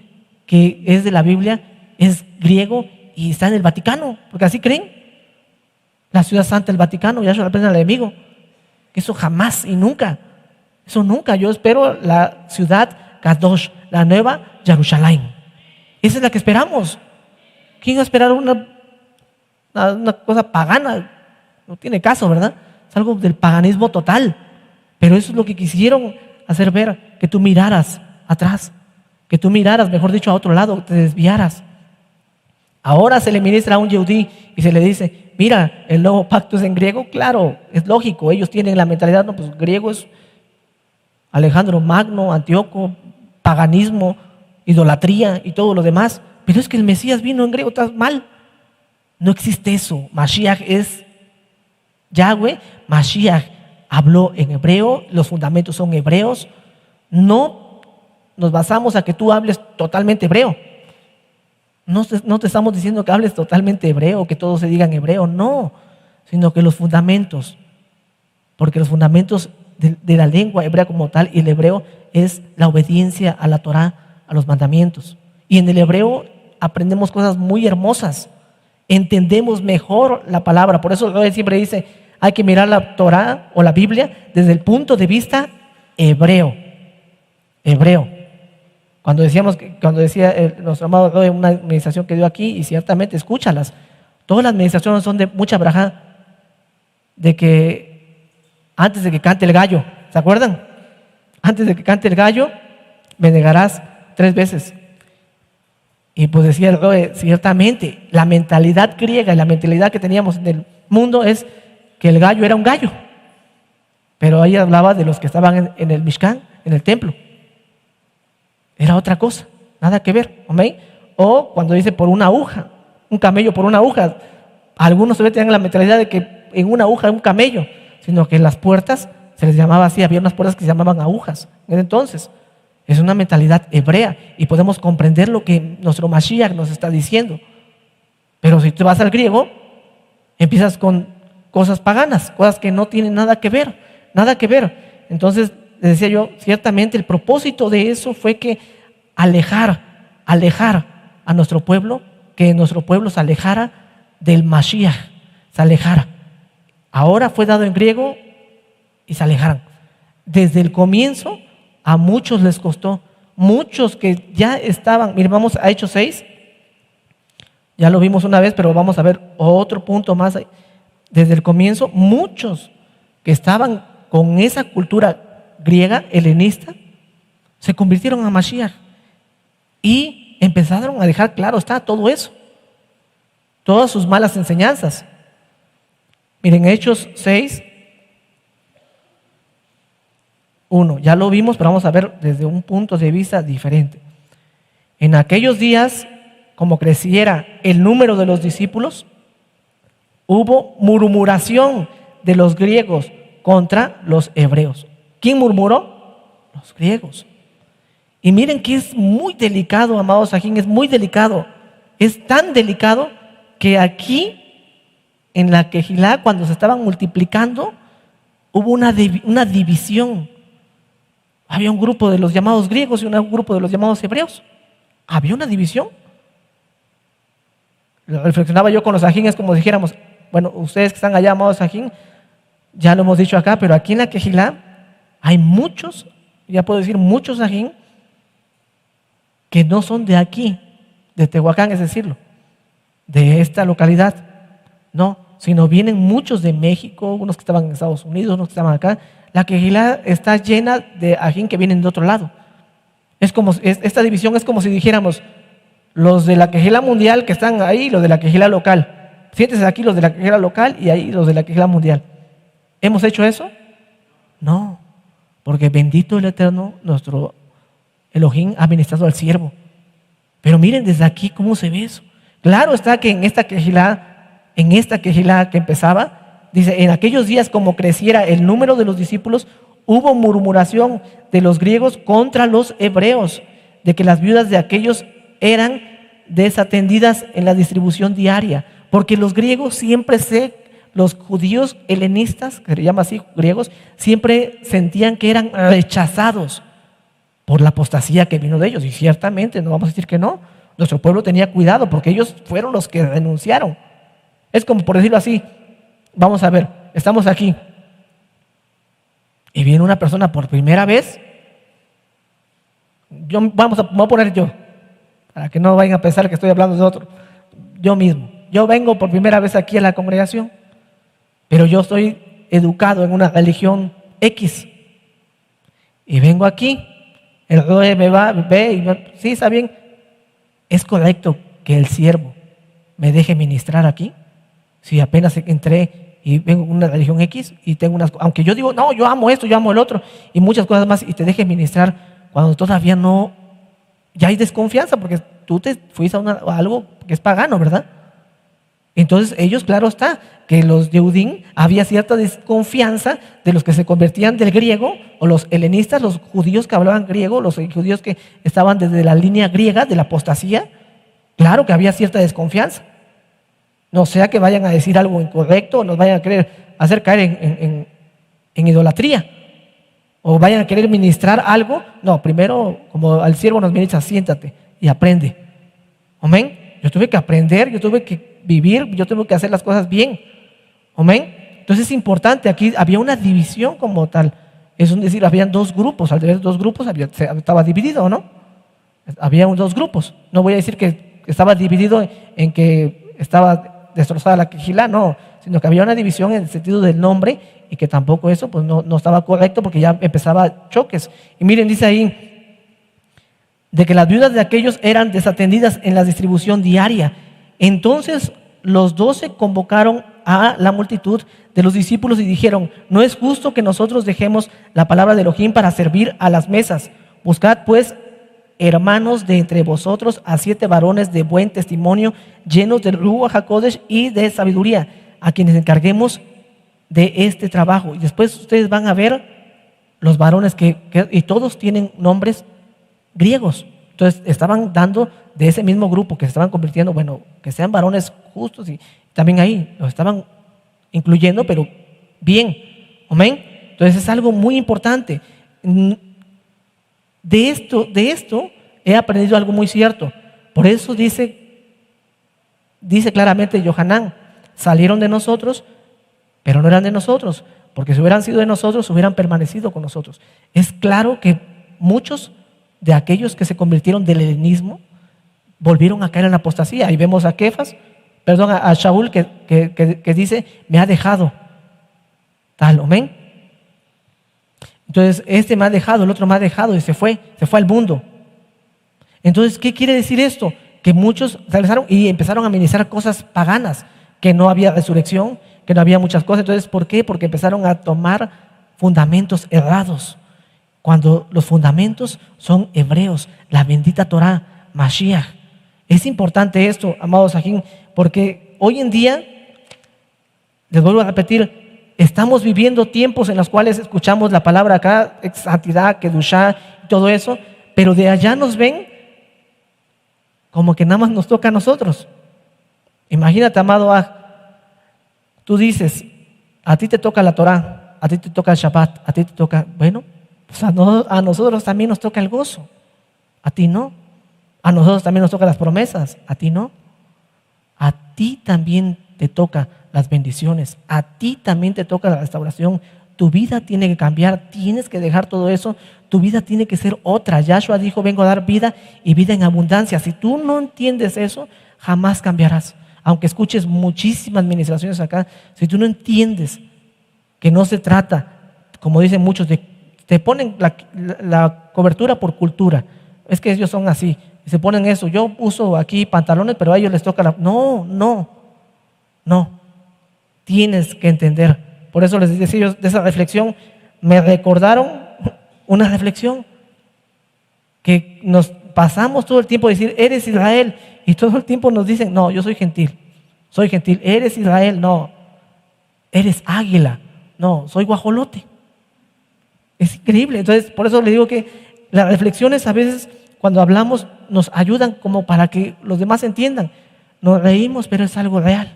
que es de la Biblia, es griego y está en el Vaticano, porque así creen. La ciudad santa del Vaticano, ya se lo representa al enemigo. Que eso jamás y nunca, eso nunca. Yo espero la ciudad Kadosh, la nueva Jerusalén. Esa es la que esperamos. ¿Quién va a esperar una cosa pagana? No tiene caso, ¿verdad? Es algo del paganismo total. Pero eso es lo que quisieron hacer ver, que tú miraras atrás, que tú miraras, mejor dicho, a otro lado, te desviaras. Ahora se le ministra a un yehudí y se le dice, mira, el nuevo pacto es en griego. Claro, es lógico, ellos tienen la mentalidad, no, pues griego es Alejandro Magno, Antíoco, paganismo, idolatría y todo lo demás. Pero es que el Mesías vino en griego, estás mal. No existe eso. Mashiach es Yahweh, Mashiach habló en hebreo, los fundamentos son hebreos. No nos basamos a que tú hables totalmente hebreo. No te estamos diciendo que hables totalmente hebreo, que todo se diga en hebreo, no, sino que los fundamentos, porque los fundamentos de la lengua hebrea como tal y el hebreo es la obediencia a la Torah, a los mandamientos. Y en el hebreo aprendemos cosas muy hermosas, entendemos mejor la palabra. Por eso él siempre dice, hay que mirar la Torah o la Biblia desde el punto de vista hebreo. Cuando decía nuestro amado Roe en una administración que dio aquí, y ciertamente escúchalas, todas las administraciones son de mucha braja, de que antes de que cante el gallo, ¿se acuerdan? Antes de que cante el gallo, me negarás 3 veces. Y pues decía el Roe, ciertamente, la mentalidad griega y la mentalidad que teníamos en el mundo es que el gallo era un gallo. Pero ahí hablaba de los que estaban en el Mishkan, en el templo. Era otra cosa, nada que ver. ¿Okay? O cuando dice por una aguja, un camello por una aguja. Algunos todavía tienen la mentalidad de que en una aguja es un camello, sino que en las puertas se les llamaba así, había unas puertas que se llamaban agujas. Entonces, es una mentalidad hebrea y podemos comprender lo que nuestro Mashiach nos está diciendo. Pero si tú vas al griego, empiezas con cosas paganas, cosas que no tienen nada que ver, nada que ver. Entonces, les decía yo, ciertamente el propósito de eso fue que alejar a nuestro pueblo, que nuestro pueblo se alejara del Mashiach, se alejara. Ahora fue dado en griego y se alejaran. Desde el comienzo a muchos les costó, muchos que ya estaban, miren, vamos a Hechos 6, ya lo vimos una vez, pero vamos a ver otro punto más. Desde el comienzo, muchos que estaban con esa cultura griega, helenista, se convirtieron a Mashiach y empezaron a dejar claro, está todo eso, todas sus malas enseñanzas. Miren, Hechos 6, 1, ya lo vimos, pero vamos a ver desde un punto de vista diferente. En aquellos días, como creciera el número de los discípulos, hubo murmuración de los griegos contra los hebreos. ¿Quién murmuró? Los griegos. Y miren que es muy delicado, amados Sajín, es muy delicado. Es tan delicado que aquí, en la Quejilá, cuando se estaban multiplicando, hubo una división. Había un grupo de los llamados griegos y un grupo de los llamados hebreos. Había una división. Lo reflexionaba yo con los Sajín, es como dijéramos, bueno, ustedes que están allá, amados Sajín, ya lo hemos dicho acá, pero aquí en la Quejilá hay muchos, ya puedo decir muchos Sajín, que no son de aquí, de Tehuacán, es decirlo, de esta localidad, no, sino vienen muchos de México, unos que estaban en Estados Unidos, unos que estaban acá. La Quejilá está llena de ajín que vienen de otro lado. Esta división es como si dijéramos, los de la Quejilá mundial que están ahí, los de la Quejilá local. Siéntese aquí los de la Quejilá local y ahí los de la Quejilá mundial. ¿Hemos hecho eso? No, porque bendito el Eterno, nuestro Elohim ha ministrado al siervo. Pero miren desde aquí cómo se ve eso. Claro está que en esta Quejilá que empezaba, dice, en aquellos días como creciera el número de los discípulos, hubo murmuración de los griegos contra los hebreos, de que las viudas de aquellos eran desatendidas en la distribución diaria, porque los griegos los judíos helenistas, que se llama así, griegos, siempre sentían que eran rechazados por la apostasía que vino de ellos, y ciertamente, no vamos a decir que no, nuestro pueblo tenía cuidado, porque ellos fueron los que renunciaron. Es como por decirlo así, vamos a ver, estamos aquí y viene una persona por primera vez. Me voy a poner yo, para que no vayan a pensar que estoy hablando de otro. Yo mismo, yo vengo por primera vez aquí a la congregación, pero yo estoy educado en una religión X y vengo aquí, el Roe ve y sí, está bien, es correcto que el siervo me deje ministrar aquí. Si apenas entré y vengo en una religión X y tengo aunque yo digo, no, yo amo esto, yo amo el otro y muchas cosas más, y te deje ministrar cuando todavía no, ya hay desconfianza porque tú te fuiste a algo que es pagano, ¿verdad? Entonces ellos, claro está, que los Yehudim había cierta desconfianza de los que se convertían del griego, o los helenistas, los judíos que hablaban griego, los judíos que estaban desde la línea griega de la apostasía. Claro que había cierta desconfianza. No sea que vayan a decir algo incorrecto o nos vayan a querer hacer caer en idolatría o vayan a querer ministrar algo. No, primero, como al siervo nos ministra, siéntate y aprende. Amén. Yo tuve que aprender, yo tuve que vivir, yo tuve que hacer las cosas bien. Amén. Entonces es importante, aquí había una división como tal. Es decir, habían dos grupos, al tener dos grupos estaba dividido, ¿no? Había dos grupos. No voy a decir que estaba dividido en que estaba destrozada la Quejilá, no, sino que había una división en el sentido del nombre y que tampoco eso pues no estaba correcto porque ya empezaba choques. Y miren, dice ahí, de que las viudas de aquellos eran desatendidas en la distribución diaria. Entonces los 12 convocaron a la multitud de los discípulos y dijeron, no es justo que nosotros dejemos la palabra de Elohim para servir a las mesas. Buscad pues hermanos de entre vosotros, a 7 varones de buen testimonio, llenos del Ruach HaKodesh y de sabiduría, a quienes encarguemos de este trabajo. Y después ustedes van a ver los varones y todos tienen nombres griegos. Entonces estaban dando de ese mismo grupo que se estaban convirtiendo, bueno, que sean varones justos, y también ahí los estaban incluyendo, pero bien. Amén. Entonces es algo muy importante. De esto he aprendido algo muy cierto. Por eso dice claramente Yohanan, salieron de nosotros, pero no eran de nosotros, porque si hubieran sido de nosotros, hubieran permanecido con nosotros. Es claro que muchos de aquellos que se convirtieron del helenismo volvieron a caer en la apostasía. Y vemos a a Shaul que dice, me ha dejado tal, amén. Entonces, este me ha dejado, el otro me ha dejado y se fue al mundo. Entonces, ¿qué quiere decir esto? Que muchos regresaron y empezaron a ministrar cosas paganas, que no había resurrección, que no había muchas cosas. Entonces, ¿por qué? Porque empezaron a tomar fundamentos errados, cuando los fundamentos son hebreos, la bendita Torah, Mashiach. Es importante esto, amados Sajín, porque hoy en día, les vuelvo a repetir, estamos viviendo tiempos en los cuales escuchamos la palabra acá, santidad, kedushá, todo eso, pero de allá nos ven como que nada más nos toca a nosotros. Imagínate, amado, tú dices, a ti te toca la Torah, a ti te toca el Shabbat, a ti te toca, bueno, pues a nosotros también nos toca el gozo, a ti no. A nosotros también nos toca las promesas, a ti no. A ti también te toca las bendiciones, a ti también te toca la restauración. Tu vida tiene que cambiar, tienes que dejar todo eso, tu vida tiene que ser otra. Yahshua dijo, vengo a dar vida y vida en abundancia. Si tú no entiendes eso, jamás cambiarás. Aunque escuches muchísimas ministraciones acá, si tú no entiendes que no se trata, como dicen muchos, te ponen la cobertura por cultura. Es que ellos son así, y se ponen eso. Yo uso aquí pantalones, pero a ellos les toca No. Tienes que entender. Por eso les decía ellos de esa reflexión, me recordaron una reflexión que nos pasamos todo el tiempo a decir, eres Israel, y todo el tiempo nos dicen, no, yo soy gentil, eres Israel, no, eres águila, no, soy guajolote. Es increíble. Entonces, por eso le digo que las reflexiones a veces cuando hablamos nos ayudan como para que los demás entiendan. Nos reímos, pero es algo real.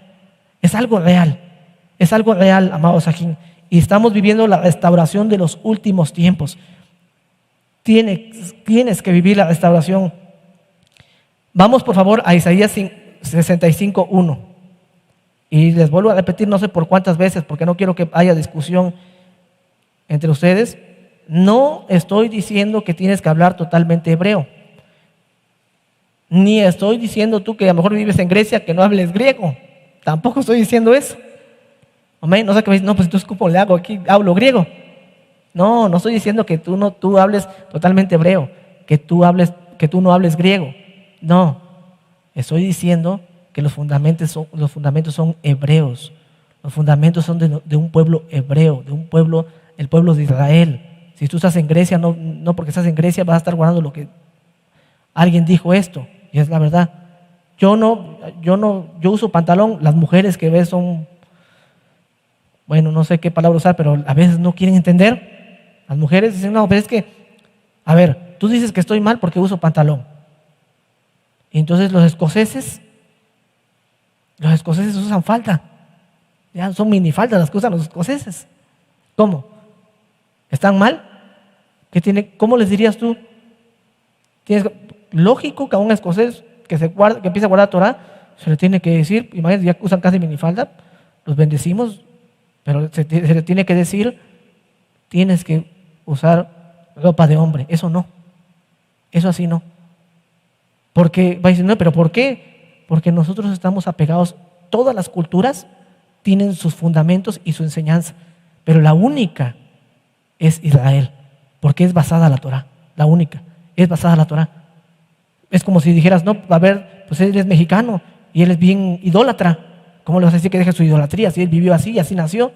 Es algo real, amado Sajín. Y estamos viviendo la restauración de los últimos tiempos. Tienes que vivir la restauración. Vamos por favor a Isaías 65:1. Y les vuelvo a repetir, no sé por cuántas veces, porque no quiero que haya discusión entre ustedes. No estoy diciendo que tienes que hablar totalmente hebreo. Ni estoy diciendo tú que a lo mejor vives en Grecia que no hables griego. Tampoco estoy diciendo eso. Amén. No sé qué me dicen, no, pues entonces ¿cómo le hago aquí? Hablo griego. No estoy diciendo que tú hables totalmente hebreo, que tú no hables griego. No. Estoy diciendo que los fundamentos son hebreos. Los fundamentos son de un pueblo hebreo, el pueblo de Israel. Si tú estás en Grecia, no porque estás en Grecia vas a estar guardando lo que alguien dijo esto, y es la verdad. Yo uso pantalón, las mujeres que ves son, bueno, no sé qué palabra usar, pero a veces no quieren entender. Las mujeres dicen, no, pero es que, a ver, tú dices que estoy mal porque uso pantalón. Y entonces los escoceses usan falda. Ya son minifaldas las que usan los escoceses. ¿Cómo? ¿Están mal? ¿Cómo les dirías tú? Lógico que a un escocés que empieza a guardar Torah, se le tiene que decir, imagínate, ya usan casi minifalda, los bendecimos, pero se le tiene que decir, tienes que usar ropa de hombre. Eso no. Eso así no. Porque va a decir, no, pero ¿por qué? Porque nosotros estamos apegados, todas las culturas tienen sus fundamentos y su enseñanza, pero la única es Israel, porque es basada en la Torah. La única es basada en la Torah. Es como si dijeras, no, a ver, pues él es mexicano y él es bien idólatra. ¿Cómo le vas a decir que deje su idolatría? Si él vivió así y así nació,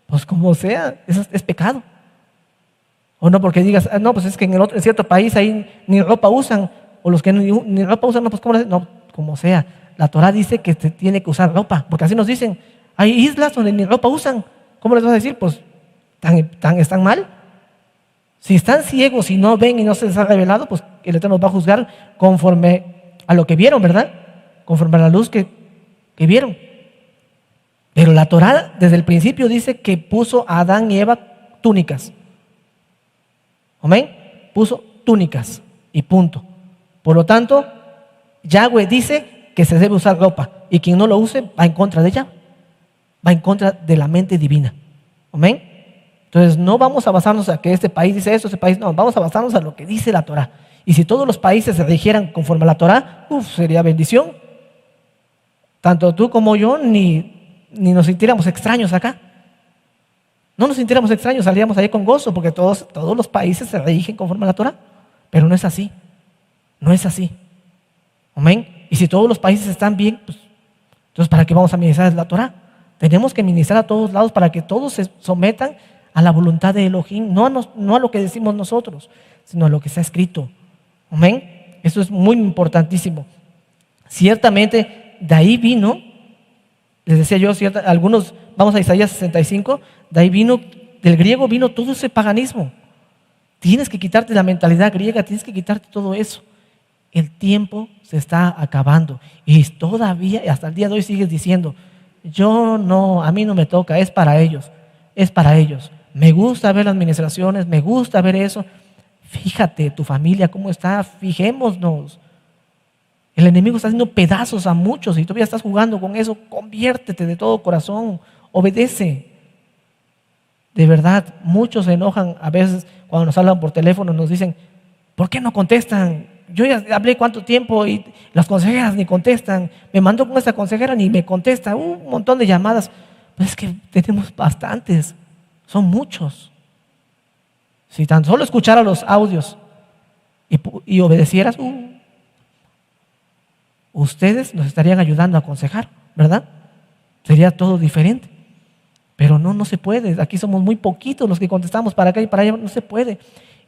pues como sea, eso es pecado. O no porque digas, no, pues es que en cierto país ahí ni ropa usan, o los que ni ropa usan, no, pues ¿cómo lo hacen? No, como sea. La Torah dice que se tiene que usar ropa, porque así nos dicen, hay islas donde ni ropa usan. ¿Cómo les vas a decir? Pues, ¿están mal? Si están ciegos y no ven y no se les ha revelado, pues el Eterno nos va a juzgar conforme a lo que vieron, ¿verdad? Conforme a la luz que vieron. Pero la Torah desde el principio dice que puso a Adán y Eva túnicas. Amén. Puso túnicas y punto. Por lo tanto, Yahweh dice que se debe usar ropa y quien no lo use va en contra de ella, va en contra de la mente divina. Amén. Entonces no vamos a basarnos a que este país dice esto, este país no, vamos a basarnos a lo que dice la Torah. Y si todos los países se rigieran conforme a la Torah, sería bendición. Tanto tú como yo ni nos sintiéramos extraños acá. No nos sintiéramos extraños, salíamos ahí con gozo, porque todos los países se rigen conforme a la Torah. Pero no es así. No es así. Amén. Y si todos los países están bien, pues, entonces ¿para qué vamos a ministrar la Torah? Tenemos que ministrar a todos lados para que todos se sometan a la voluntad de Elohim, no a lo que decimos nosotros, sino a lo que está escrito. Amén. Eso es muy importantísimo. Ciertamente, de ahí vino, les decía yo, algunos, vamos a Isaías 65, de ahí vino, del griego vino todo ese paganismo. Tienes que quitarte la mentalidad griega, tienes que quitarte todo eso. El tiempo se está acabando y todavía, hasta el día de hoy sigues diciendo, a mí no me toca, es para ellos. Me gusta ver las ministraciones, me gusta ver eso. Fíjate, tu familia, cómo está, fijémonos. El enemigo está haciendo pedazos a muchos y todavía estás jugando con eso. Conviértete de todo corazón, obedece. De verdad, muchos se enojan a veces cuando nos hablan por teléfono, nos dicen, ¿por qué no contestan? Yo ya hablé cuánto tiempo y las consejeras ni contestan. Me mandó con esta consejera ni me contesta. Un montón de llamadas. Pues es que tenemos bastantes, son muchos. Si tan solo escuchara los audios y obedecieras, ustedes nos estarían ayudando a aconsejar, ¿verdad? Sería todo diferente. Pero no se puede. Aquí somos muy poquitos los que contestamos para acá y para allá. No se puede.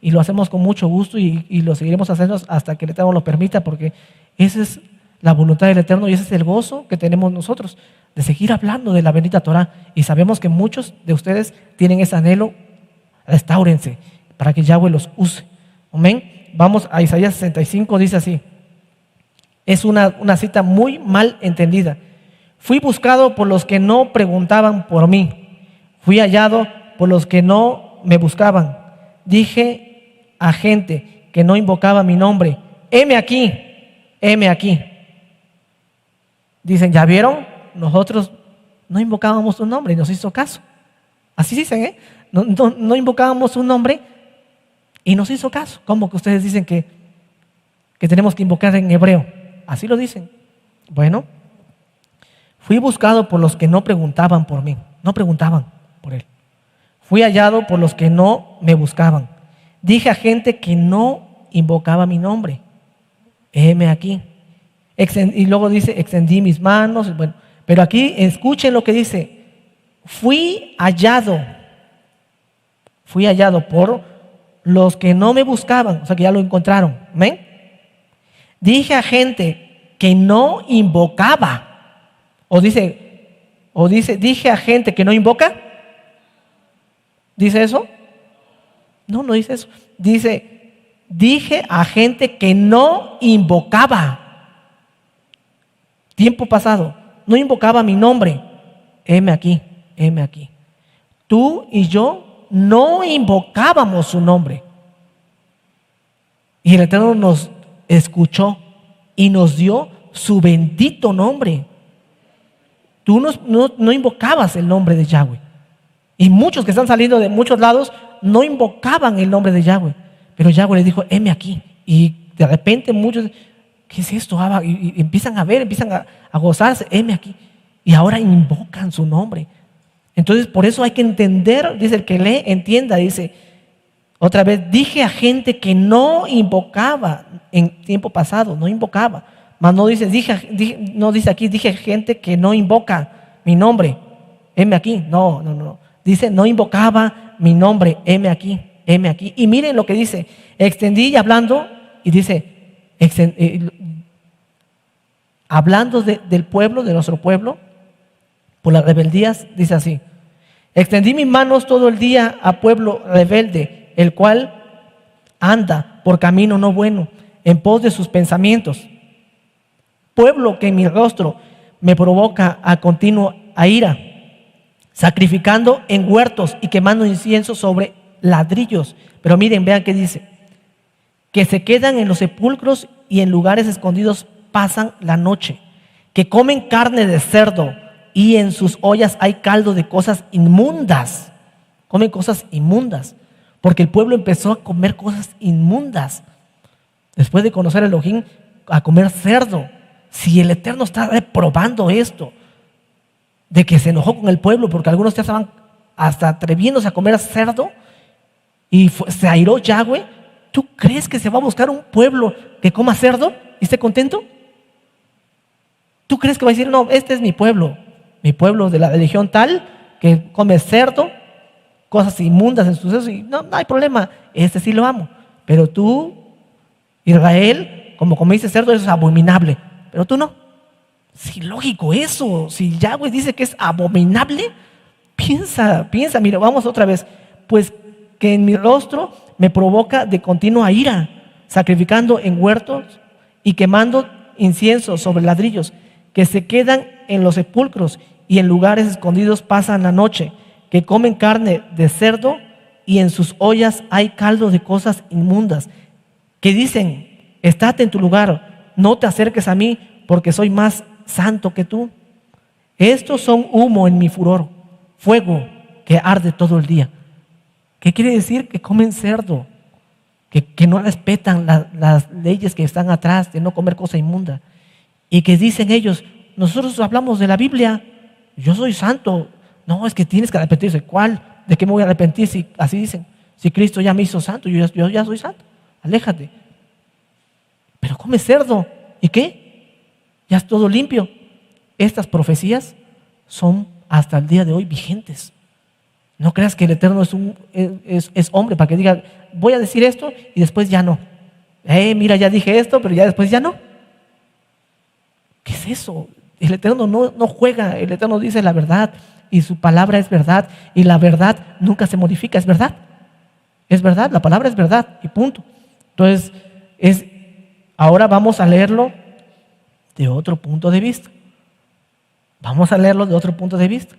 Y lo hacemos con mucho gusto y lo seguiremos haciendo hasta que el Eterno lo permita, porque esa es la voluntad del Eterno y ese es el gozo que tenemos nosotros de seguir hablando de la bendita Torah. Y sabemos que muchos de ustedes tienen ese anhelo. Restáurense para que Yahweh los use. Amén. Vamos a Isaías 65, dice así. Es una cita muy mal entendida. Fui buscado por los que no preguntaban por mí. Fui hallado por los que no me buscaban. Dije a gente que no invocaba mi nombre, heme aquí, heme aquí. Dicen, ¿ya vieron? Nosotros no invocábamos su nombre y nos hizo caso. Así dicen, no invocábamos su nombre y nos hizo caso. ¿Cómo que ustedes dicen que tenemos que invocar en hebreo? Así lo dicen. Bueno, fui buscado por los que no preguntaban por mí, no preguntaban por él. Fui hallado por los que no me buscaban. Dije a gente que no invocaba mi nombre, heme aquí. Y luego dice, extendí mis manos. Bueno, pero aquí escuchen lo que dice. Fui hallado por los que no me buscaban, o sea que ya lo encontraron. ¿Amén? Dije a gente que no invocaba. O dice, dije a gente que no invoca. ¿Dice eso? No dice eso. Dice, dije a gente que no invocaba. Tiempo pasado, no invocaba mi nombre. Heme aquí, heme aquí. Tú y yo no invocábamos su nombre. Y el Eterno nos escuchó y nos dio su bendito nombre. Tú no invocabas el nombre de Yahweh. Y muchos que están saliendo de muchos lados no invocaban el nombre de Yahweh. Pero Yahweh les dijo, heme aquí. Y de repente muchos, ¿qué es esto, Abba? Y empiezan a ver, empiezan a gozarse, heme aquí. Y ahora invocan su nombre. Entonces, por eso hay que entender, dice el que lee, entienda, dice, otra vez, dije a gente que no invocaba en tiempo pasado, no invocaba. Mas no dice, no dice aquí, dije gente que no invoca mi nombre, heme aquí. No. Dice, no invocaba mi nombre, heme aquí, heme aquí. Y miren lo que dice, extendí hablando, y dice, hablando del pueblo, de nuestro pueblo, por las rebeldías, dice así, extendí mis manos todo el día a pueblo rebelde, el cual anda por camino no bueno, en pos de sus pensamientos. Pueblo que en mi rostro me provoca a continuo a ira, sacrificando en huertos y quemando incienso sobre ladrillos. Pero miren, vean qué dice, que se quedan en los sepulcros y en lugares escondidos pasan la noche, que comen carne de cerdo y en sus ollas hay caldo de cosas inmundas. Comen cosas inmundas, porque el pueblo empezó a comer cosas inmundas. Después de conocer a Elohim, a comer cerdo. Si el Eterno está reprobando esto, de que se enojó con el pueblo, porque algunos ya estaban hasta atreviéndose a comer cerdo, y se airó Yahweh, ¿tú crees que se va a buscar un pueblo que coma cerdo y esté contento? ¿Tú crees que va a decir, no, este es mi pueblo de la religión tal, que come cerdo, cosas inmundas en sus sesos, y no hay problema, este sí lo amo? Pero tú, Israel, como comiste cerdo, eso es abominable, pero tú no. Sí, lógico eso. Si Yahweh dice que es abominable, piensa, mira, vamos otra vez. Pues que en mi rostro me provoca de continua ira, sacrificando en huertos y quemando incienso sobre ladrillos, que se quedan en los sepulcros y en lugares escondidos pasan la noche, que comen carne de cerdo y en sus ollas hay caldo de cosas inmundas, que dicen, estate en tu lugar, no te acerques a mí, porque soy más santo que tú. Estos son humo en mi furor, fuego que arde todo el día. ¿Qué quiere decir? Que comen cerdo, que no respetan las leyes que están atrás de no comer cosa inmunda, y que dicen ellos, nosotros hablamos de la Biblia, yo soy santo. No, es que tienes que arrepentirse. ¿Cuál? ¿De qué me voy a arrepentir si así dicen? Si Cristo ya me hizo santo, yo ya soy santo. Aléjate. Pero come cerdo. ¿Y qué? Ya es todo limpio. Estas profecías son hasta el día de hoy vigentes. No creas que el Eterno es hombre para que diga, voy a decir esto y después ya no. Mira, ya dije esto, pero ya después ya no. ¿Qué es eso? El Eterno no juega. El Eterno dice la verdad y su palabra es verdad, y la verdad nunca se modifica. Es verdad, la palabra es verdad y punto. Entonces, ahora vamos a leerlo de otro punto de vista.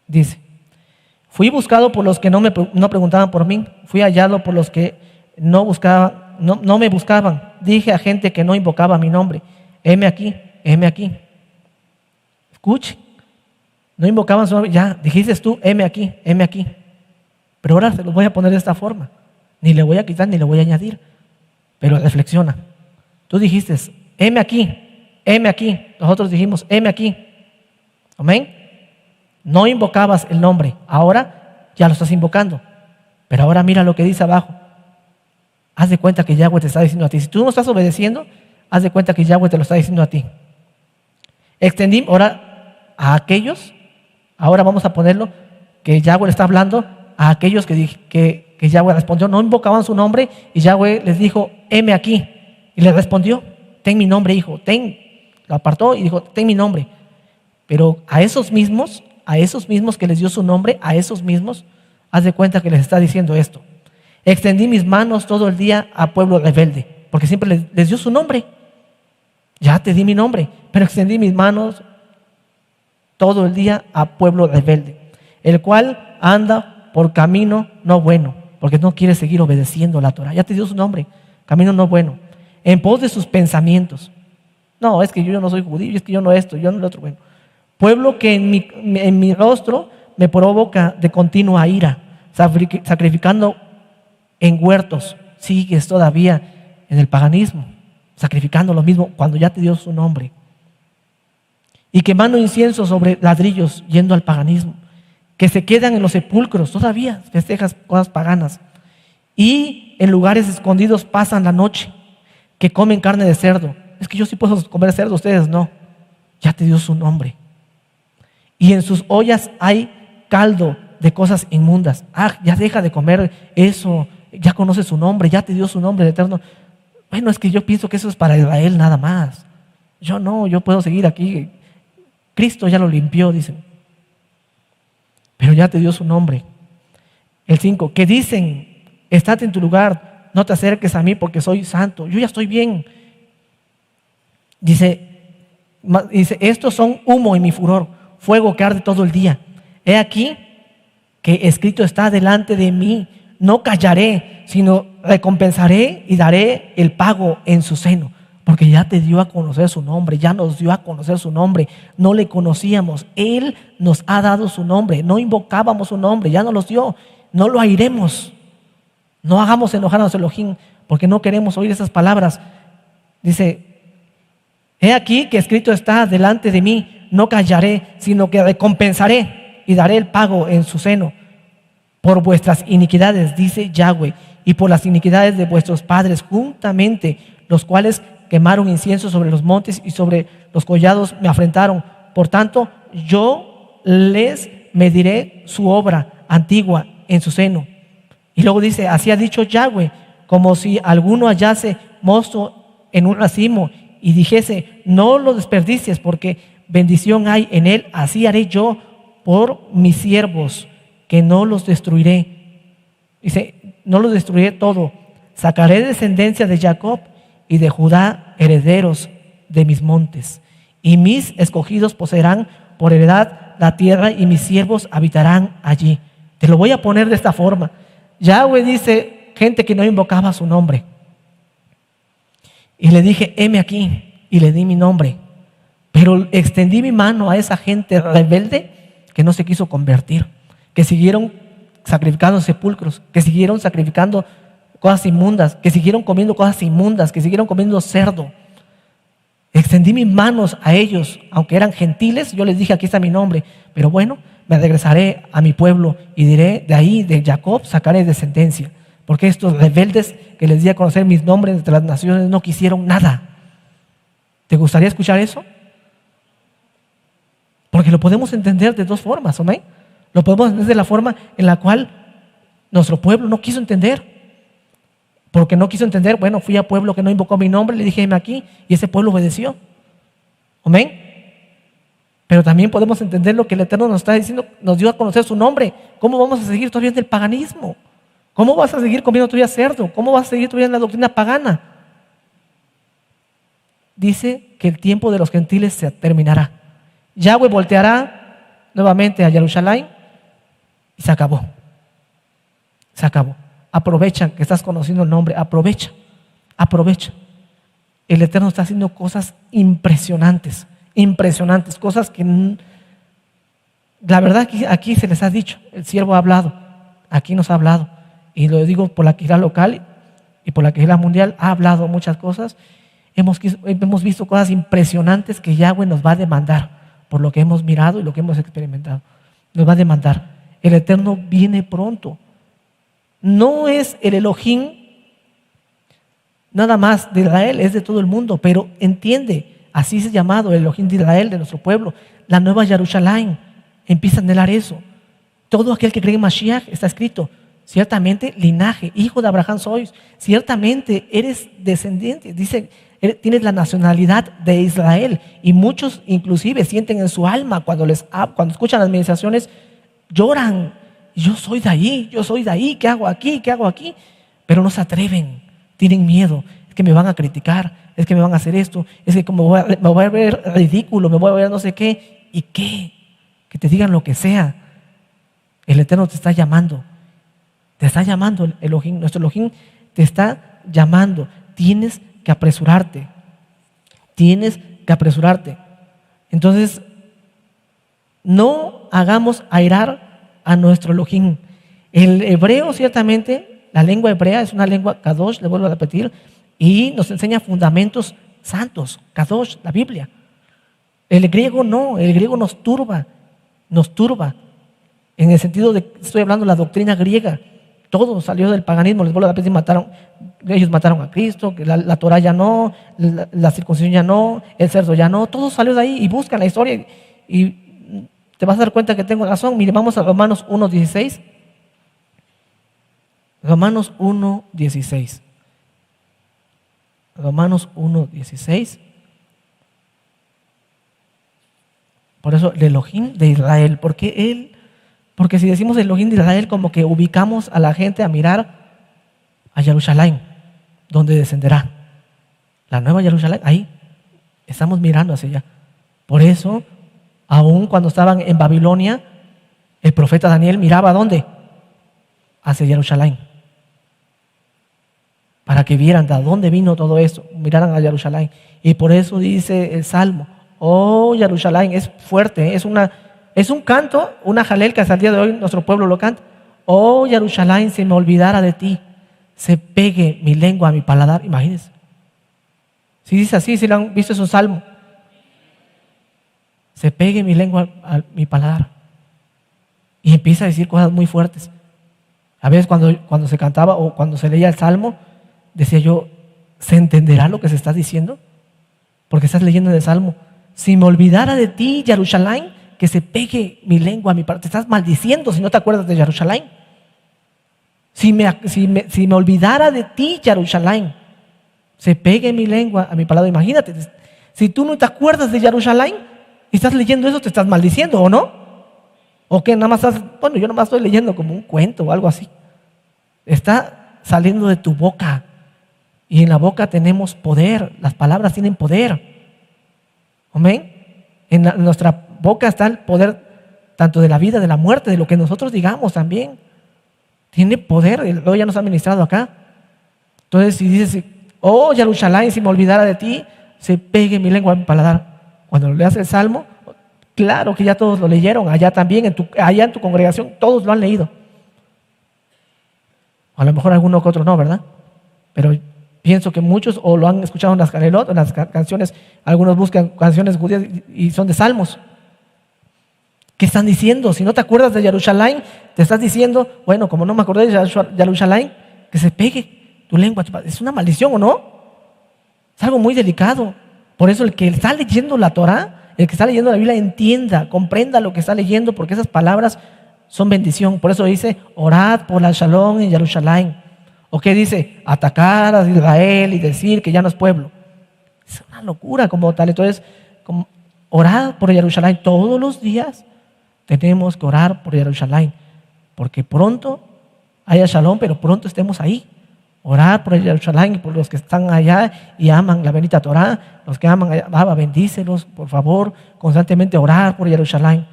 Dice, fui buscado por los que no preguntaban por mí, fui hallado por los que no me buscaban. Dije a gente que no invocaba mi nombre, heme aquí. Escuche, no invocaban su nombre, ya dijiste tú, heme aquí. Pero ahora se los voy a poner de esta forma, ni le voy a quitar ni le voy a añadir, pero reflexiona. Tú dijiste, heme aquí. Nosotros dijimos, heme aquí. Amén. No invocabas el nombre, ahora ya lo estás invocando. Pero ahora mira lo que dice abajo. Haz de cuenta que Yahweh te está diciendo a ti. Si tú no estás obedeciendo, haz de cuenta que Yahweh te lo está diciendo a ti. Extendí ahora a aquellos, ahora vamos a ponerlo, que Yahweh le está hablando a aquellos que Yahweh respondió, no invocaban su nombre, y Yahweh les dijo, heme aquí. Y le respondió, ten mi nombre, hijo, lo apartó y dijo, ten mi nombre. Pero a esos mismos que les dio su nombre, a esos mismos, haz de cuenta que les está diciendo esto. Extendí mis manos todo el día a pueblo rebelde, porque siempre les dio su nombre. Ya te di mi nombre, pero extendí mis manos todo el día a pueblo rebelde, el cual anda por camino no bueno, porque no quiere seguir obedeciendo la Torah. Ya te dio su nombre, camino no bueno, en pos de sus pensamientos. No, es que yo no soy judío, es que yo no esto, yo no lo otro. Bueno, pueblo que en mi rostro me provoca de continua ira, sacrificando en huertos. Sigues todavía en el paganismo, sacrificando lo mismo cuando ya te dio su nombre. Y quemando incienso sobre ladrillos, yendo al paganismo. Que se quedan en los sepulcros, todavía festejas cosas paganas. Y en lugares escondidos pasan la noche, que comen carne de cerdo. Es que yo sí puedo comer cerdo, ustedes no. Ya te dio su nombre. Y en sus ollas hay caldo de cosas inmundas. Ya deja de comer eso, ya conoce su nombre, ya te dio su nombre, el Eterno. Bueno, es que yo pienso que eso es para Israel nada más. Yo no, yo puedo seguir aquí. Cristo ya lo limpió, dicen. Pero ya te dio su nombre. El 5, que dicen, estate en tu lugar, no te acerques a mí porque soy santo. Yo ya estoy bien. Dice, estos son humo en mi furor, fuego que arde todo el día. He aquí que escrito está delante de mí, no callaré, sino recompensaré y daré el pago en su seno. Porque ya te dio a conocer su nombre, ya nos dio a conocer su nombre. No le conocíamos, Él nos ha dado su nombre, no invocábamos su nombre, ya nos los dio. No lo airemos, no hagamos enojar a nuestro Elohim, porque no queremos oír esas palabras. Dice, he aquí que escrito está delante de mí, no callaré, sino que recompensaré y daré el pago en su seno. Por vuestras iniquidades, dice Yahweh, y por las iniquidades de vuestros padres juntamente, los cuales quemaron incienso sobre los montes y sobre los collados me afrentaron. Por tanto, yo les mediré su obra antigua en su seno. Y luego dice, así ha dicho Yahweh, como si alguno hallase mosto en un racimo y dijese, no lo desperdicies porque bendición hay en él, así haré yo por mis siervos, que no los destruiré. Dice, no los destruiré todo, sacaré descendencia de Jacob y de Judá herederos de mis montes, y mis escogidos poseerán por heredad la tierra y mis siervos habitarán allí. Te lo voy a poner de esta forma. Yahweh dice, gente que no invocaba su nombre. Y le dije, heme aquí, y le di mi nombre. Pero extendí mi mano a esa gente rebelde que no se quiso convertir, que siguieron sacrificando sepulcros, que siguieron sacrificando cosas inmundas, que siguieron comiendo cosas inmundas, que siguieron comiendo cerdo. Extendí mis manos a ellos, aunque eran gentiles, yo les dije, aquí está mi nombre, pero bueno, me regresaré a mi pueblo y diré, de ahí, de Jacob, sacaré descendencia. Porque estos rebeldes que les di a conocer mis nombres entre las naciones no quisieron nada. ¿Te gustaría escuchar eso? Porque lo podemos entender de dos formas, ¿amén? Lo podemos entender de la forma en la cual nuestro pueblo no quiso entender. Porque no quiso entender, bueno, fui a pueblo que no invocó mi nombre, le dije, heme aquí, y ese pueblo obedeció. ¿Amén? Pero también podemos entender lo que el Eterno nos está diciendo, nos dio a conocer su nombre. ¿Cómo vamos a seguir todavía en el paganismo? ¿Cómo vas a seguir comiendo todavía cerdo? ¿Cómo vas a seguir todavía en la doctrina pagana? Dice que el tiempo de los gentiles se terminará. Yahweh volteará nuevamente a Jerusalén y se acabó. Se acabó. Aprovecha que estás conociendo el nombre, aprovecha. El Eterno está haciendo cosas impresionantes, cosas que la verdad aquí se les ha dicho, el siervo ha hablado, aquí nos ha hablado, y lo digo por la Quijá local y por la Quijá mundial, ha hablado muchas cosas. Hemos visto cosas impresionantes que Yahweh nos va a demandar por lo que hemos mirado y lo que hemos experimentado. Nos va a demandar. El Eterno viene pronto. No es el Elohim nada más de Israel, es de todo el mundo, pero entiende, así es llamado el Elohim de Israel, de nuestro pueblo, la nueva Jerusalén. Empieza a anhelar eso. Todo aquel que cree en Mashiach, está escrito, ciertamente linaje, hijo de Abraham sois, ciertamente eres descendiente, dice, tienes la nacionalidad de Israel, y muchos inclusive sienten en su alma cuando escuchan las meditaciones, lloran. Yo soy de ahí, ¿qué hago aquí? Pero no se atreven, tienen miedo, es que me van a criticar, es que me van a hacer esto, es que me voy a ver ridículo, me voy a ver no sé qué, ¿y qué? Que te digan lo que sea. El Eterno te está llamando el Elohim, nuestro Elohim te está llamando, tienes que apresurarte. Entonces, no hagamos airar a nuestro Elohim. El hebreo, ciertamente, la lengua hebrea es una lengua kadosh, le vuelvo a repetir, y nos enseña fundamentos santos, kadosh, la Biblia. El griego no, el griego nos turba, en el sentido de, estoy hablando de la doctrina griega, todo salió del paganismo, les vuelvo a repetir, ellos mataron a Cristo, que la Torah ya no, la circuncisión ya no, el cerdo ya no, todo salió de ahí, y buscan la historia y te vas a dar cuenta que tengo razón. Mire, vamos a Romanos 1:16. Romanos 1:16. Romanos 1:16. Por eso el Elohim de Israel. Porque si decimos Elohim de Israel, como que ubicamos a la gente a mirar a Jerusalén, donde descenderá la nueva Jerusalén. Ahí estamos mirando hacia allá. Por eso, aún cuando estaban en Babilonia, el profeta Daniel miraba ¿a dónde? Hacia Jerusalén. Para que vieran de dónde vino todo eso, miraran a Jerusalén. Y por eso dice el Salmo, oh Jerusalén, es fuerte, es un canto, una jalel que hasta el día de hoy nuestro pueblo lo canta. Oh Jerusalén, si me olvidara de ti, se pegue mi lengua a mi paladar. Imagínense. Si dice así, si lo han visto, es un salmo. Se pegue mi lengua a mi paladar. Y empieza a decir cosas muy fuertes. A veces cuando se cantaba o cuando se leía el salmo, decía yo, ¿se entenderá lo que se está diciendo? Porque estás leyendo en el salmo. Si me olvidara de ti, Jerusalén, que se pegue mi lengua a mi paladar. Te estás maldiciendo si no te acuerdas de Jerusalén. Si me olvidara de ti, Jerusalén, se pegue mi lengua a mi paladar. Imagínate, si tú no te acuerdas de Jerusalén y estás leyendo eso, te estás maldiciendo, ¿o no? ¿O que nada más bueno, yo nada más estoy leyendo como un cuento o algo así. Está saliendo de tu boca. Y en la boca tenemos poder. Las palabras tienen poder. Amén. En nuestra boca está el poder tanto de la vida, de la muerte, de lo que nosotros digamos también. Tiene poder. Luego ya nos ha ministrado acá. Entonces si dices, oh Jerusalén, si me olvidara de ti, se pegue mi lengua a mi paladar. Cuando lo leas el salmo, claro que ya todos lo leyeron. Allá también, allá en tu congregación, todos lo han leído. A lo mejor alguno que otro no, ¿verdad? Pero pienso que muchos o lo han escuchado en las Canelot, en las canciones. Algunos buscan canciones judías y son de salmos. ¿Qué están diciendo? Si no te acuerdas de Jerusalén, te estás diciendo, bueno, como no me acordé de Jerusalén, que se pegue tu lengua. ¿Es una maldición o no? Es algo muy delicado. Por eso el que está leyendo la Torah, el que está leyendo la Biblia, entienda, comprenda lo que está leyendo, porque esas palabras son bendición. Por eso dice, orad por la Shalom en Jerusalén. ¿O qué dice? Atacar a Israel y decir que ya no es pueblo. Es una locura como tal. Entonces, orad por Jerusalén todos los días. Tenemos que orar por Jerusalén, porque pronto haya Shalom, pero pronto estemos ahí. Orar por Jerusalén y por los que están allá y aman la bendita Torah, los que aman allá, bendícelos, por favor, constantemente orar por Jerusalén.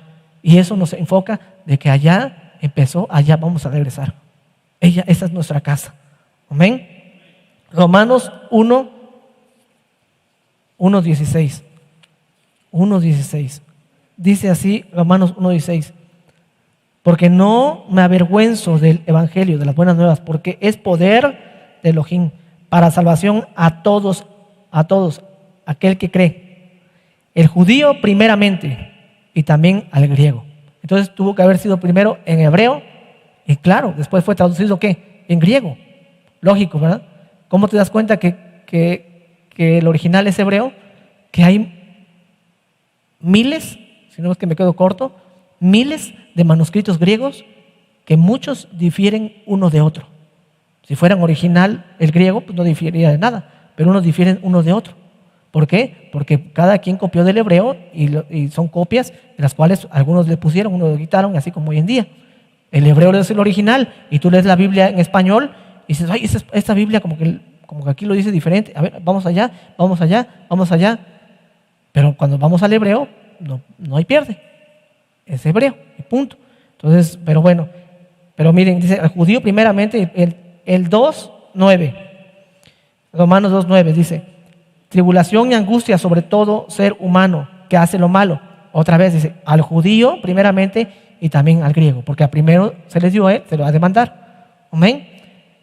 Y eso nos enfoca de que allá empezó, allá vamos a regresar. Esa es nuestra casa. Amén. Romanos 1:16. 1:16. Dice así, Romanos 1:16. Porque no me avergüenzo del evangelio, de las buenas nuevas, porque es poder de Elohim para salvación a todos, aquel que cree. El judío primeramente y también al griego. Entonces tuvo que haber sido primero en hebreo y claro, después fue traducido ¿qué? En griego. Lógico, ¿verdad? ¿Cómo te das cuenta que el original es hebreo? Que hay miles, si no es que me quedo corto, miles de manuscritos griegos que muchos difieren uno de otro. Si fueran original el griego, pues no diferiría de nada, pero unos difieren uno de otro. ¿Por qué? Porque cada quien copió del hebreo y son copias de las cuales algunos le pusieron, unos le quitaron, así como hoy en día. El hebreo es el original y tú lees la Biblia en español y dices, ay, esta Biblia como que aquí lo dice diferente. A ver, vamos allá. Pero cuando vamos al hebreo, no hay pierde. Es hebreo y punto. Entonces, pero bueno, pero miren, dice el judío primeramente, el 2:9. Romanos 2:9 dice, tribulación y angustia sobre todo ser humano que hace lo malo. Otra vez dice, al judío primeramente y también al griego, porque a primero se les dio a él, se lo va a demandar. Amén.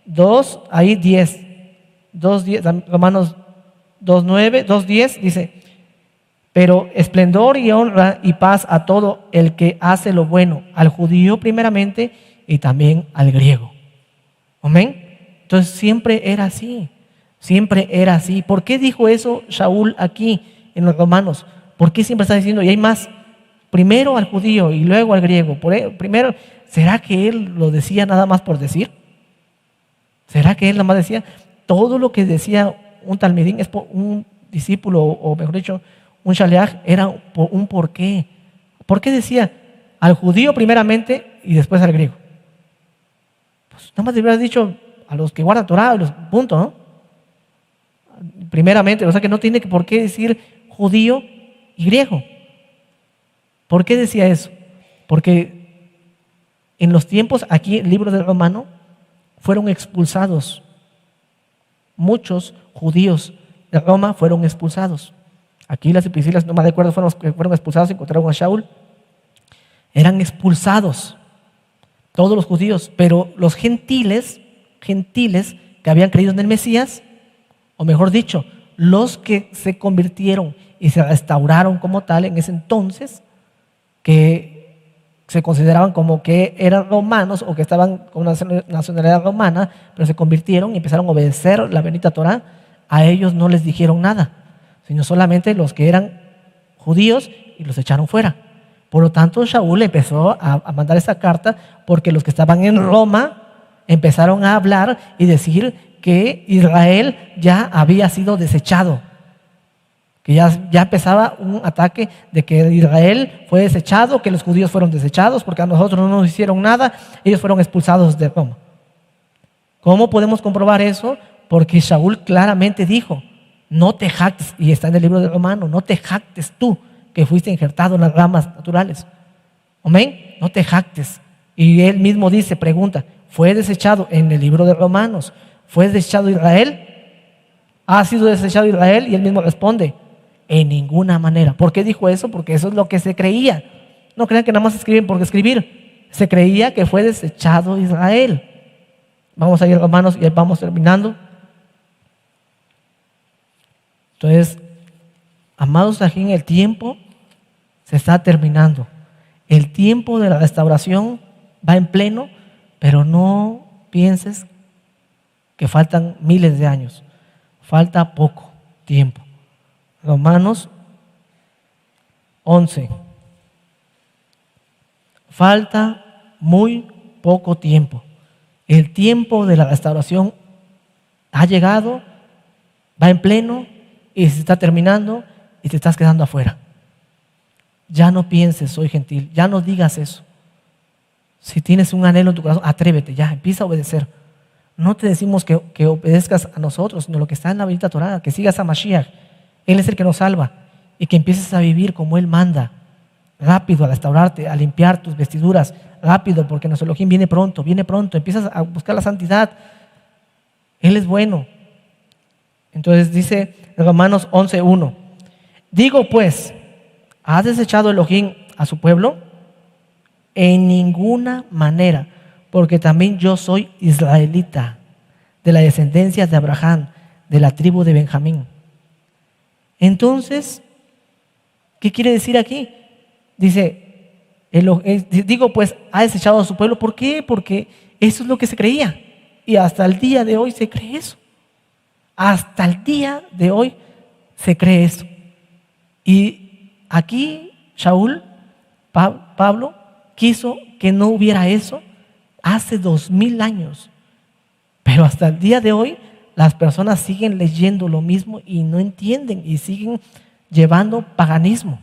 2:10. Romanos 2:9, 2:10 dice, pero esplendor y honra y paz a todo el que hace lo bueno, al judío primeramente y también al griego. Amén. Entonces siempre era así. ¿Por qué dijo eso Shaul aquí en los Romanos? ¿Por qué siempre está diciendo, y hay más primero al judío y luego al griego. Primero, ¿será que él lo decía nada más por decir? ¿Será que él nada más decía? Todo lo que decía un talmidín, es por un discípulo, o mejor dicho, un shaliach, era por un porqué. ¿Por qué decía al judío primeramente y después al griego? Pues nada más le hubieras dicho a los que guardan Torah, punto, ¿no? Primeramente, o sea que no tiene por qué decir judío y griego. ¿Por qué decía eso? Porque en los tiempos, aquí el libro del Romano, fueron expulsados. Muchos judíos de Roma fueron expulsados. Aquí las epístolas, no me acuerdo, fueron expulsados, encontraron a Shaul. Eran expulsados todos los judíos, pero los gentiles que habían creído en el Mesías, o mejor dicho, los que se convirtieron y se restauraron como tal en ese entonces, que se consideraban como que eran romanos o que estaban con una nacionalidad romana, pero se convirtieron y empezaron a obedecer la bendita Torah, a ellos no les dijeron nada, sino solamente los que eran judíos y los echaron fuera. Por lo tanto, Shaul empezó a mandar esa carta porque los que estaban en Roma empezaron a hablar y decir que Israel ya había sido desechado, que ya empezaba un ataque de que Israel fue desechado, que los judíos fueron desechados porque a nosotros no nos hicieron nada, ellos fueron expulsados de Roma. ¿Cómo podemos comprobar eso? Porque Shaul claramente dijo, no te jactes, y está en el libro de Romanos, no te jactes tú que fuiste injertado en las ramas naturales. Amén, no te jactes. Y él mismo dice, pregunta, ¿fue desechado en el libro de Romanos? ¿Fue desechado Israel? ¿Ha sido desechado Israel? Y él mismo responde, en ninguna manera. ¿Por qué dijo eso? Porque eso es lo que se creía. No crean que nada más escriben porque escribir. Se creía que fue desechado Israel. Vamos a ir a Romanos y vamos terminando. Entonces, amados, aquí en el tiempo se está terminando. El tiempo de la restauración va en pleno, pero no pienses que faltan miles de años. Falta poco tiempo. Romanos 11. Falta muy poco tiempo. El tiempo de la restauración ha llegado, va en pleno y se está terminando y te estás quedando afuera. Ya no pienses, soy gentil, ya no digas eso. Si tienes un anhelo en tu corazón, atrévete, ya, empieza a obedecer. No te decimos que obedezcas a nosotros, sino lo que está en la bendita Torah, que sigas a Mashiach. Él es el que nos salva y que empieces a vivir como Él manda. Rápido a restaurarte, a limpiar tus vestiduras, rápido, porque nuestro Elohim viene pronto, empiezas a buscar la santidad. Él es bueno. Entonces dice Romanos 11:1, digo pues, ¿ha desechado Elohim a su pueblo? En ninguna manera, porque también yo soy israelita, de la descendencia de Abraham, de la tribu de Benjamín. Entonces, ¿qué quiere decir aquí? Dice, digo pues, ha desechado a su pueblo. ¿Por qué? Porque eso es lo que se creía. Y hasta el día de hoy se cree eso. Hasta el día de hoy se cree eso. Y aquí Shaul, Pablo, quiso que no hubiera eso hace 2000 años. Pero hasta el día de hoy las personas siguen leyendo lo mismo y no entienden y siguen llevando paganismo.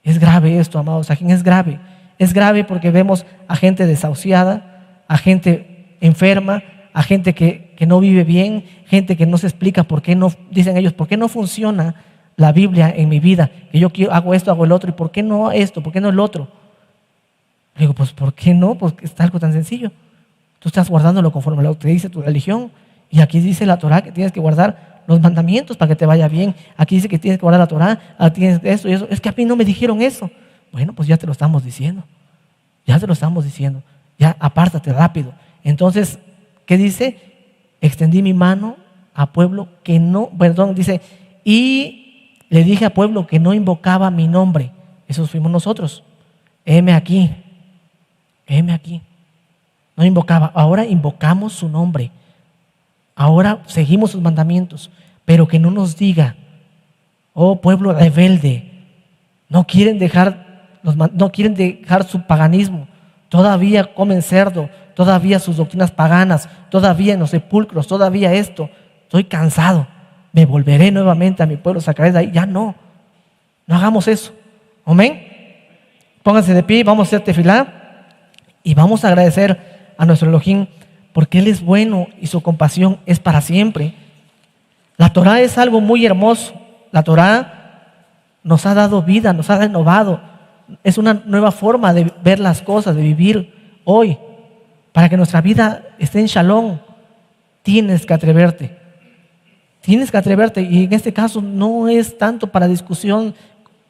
Es grave esto, amados, aquí es grave. Es grave porque vemos a gente desahuciada, a gente enferma, a gente que no vive bien, gente que no se explica por qué no, dicen ellos, ¿por qué no funciona la Biblia en mi vida? Que yo hago esto, hago el otro, ¿y por qué no esto? ¿Por qué no el otro? Le digo, pues ¿por qué no? Porque está algo tan sencillo. Tú estás guardándolo conforme a lo que te dice tu religión. Y aquí dice la Torah que tienes que guardar los mandamientos para que te vaya bien. Aquí dice que tienes que guardar la Torah, tienes esto y eso. Es que a mí no me dijeron eso. Bueno, pues ya te lo estamos diciendo. Ya te lo estamos diciendo. Ya apártate rápido. Entonces, ¿qué dice? Extendí mi mano a pueblo que no, dice, y le dije a pueblo que no invocaba mi nombre. Esos fuimos nosotros. Heme aquí. No invocaba, ahora invocamos su nombre. Ahora seguimos sus mandamientos, pero que no nos diga, oh pueblo rebelde, no quieren dejar no quieren dejar su paganismo, todavía comen cerdo, todavía sus doctrinas paganas, todavía en los sepulcros, todavía esto. Estoy cansado, me volveré nuevamente a mi pueblo, sacaré de ahí. Ya no hagamos eso. Amén. Pónganse de pie, vamos a hacer tefilá y vamos a agradecer a nuestro Elohim porque Él es bueno y su compasión es para siempre. La Torah es algo muy hermoso. La Torah nos ha dado vida, nos ha renovado. Es una nueva forma de ver las cosas, de vivir hoy. Para que nuestra vida esté en shalom, tienes que atreverte. Tienes que atreverte. Y en este caso no es tanto para discusión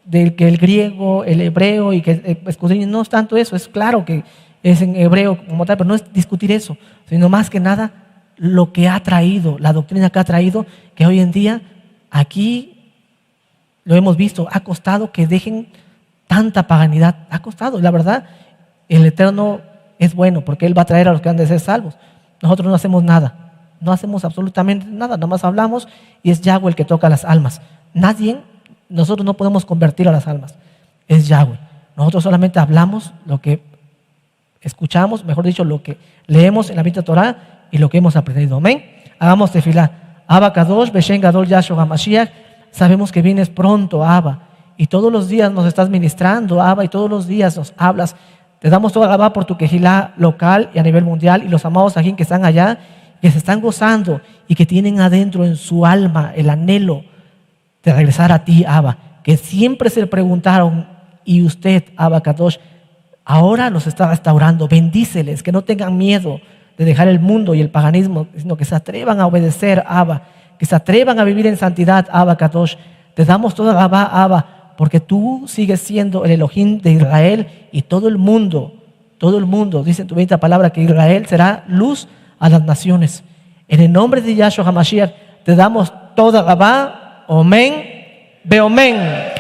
de que el griego, el hebreo y que escudriñen. No es tanto eso. Es claro que es en hebreo como tal, pero no es discutir eso, sino más que nada lo que ha traído, la doctrina que ha traído, que hoy en día aquí lo hemos visto, ha costado que dejen tanta paganidad, ha costado. Y la verdad, el Eterno es bueno porque Él va a traer a los que han de ser salvos. Nosotros no hacemos nada, no hacemos absolutamente nada, nada más hablamos y es Yahweh el que toca las almas. Nosotros no podemos convertir a las almas, es Yahweh. Nosotros solamente hablamos lo que escuchamos, mejor dicho, lo que leemos en la Biblia Torah y lo que hemos aprendido. Amén. Hagamos tefilá. Abba Kadosh, Beshen Gadol Yahshua HaMashiach. Sabemos que vienes pronto, Abba, y todos los días nos estás ministrando, Abba, y todos los días nos hablas. Te damos toda la Abba por tu quejilá local y a nivel mundial, y los amados aquí que están allá, que se están gozando y que tienen adentro en su alma el anhelo de regresar a ti, Abba, que siempre se preguntaron, y usted, Abba Kadosh, ahora los está restaurando. Bendíceles, que no tengan miedo de dejar el mundo y el paganismo, sino que se atrevan a obedecer, Abba, que se atrevan a vivir en santidad, Abba Kadosh. Te damos toda la Abba, porque tú sigues siendo el Elohim de Israel y todo el mundo, dice en tu bendita palabra que Israel será luz a las naciones. En el nombre de Yahshua HaMashiach te damos toda la Amén, Beomen.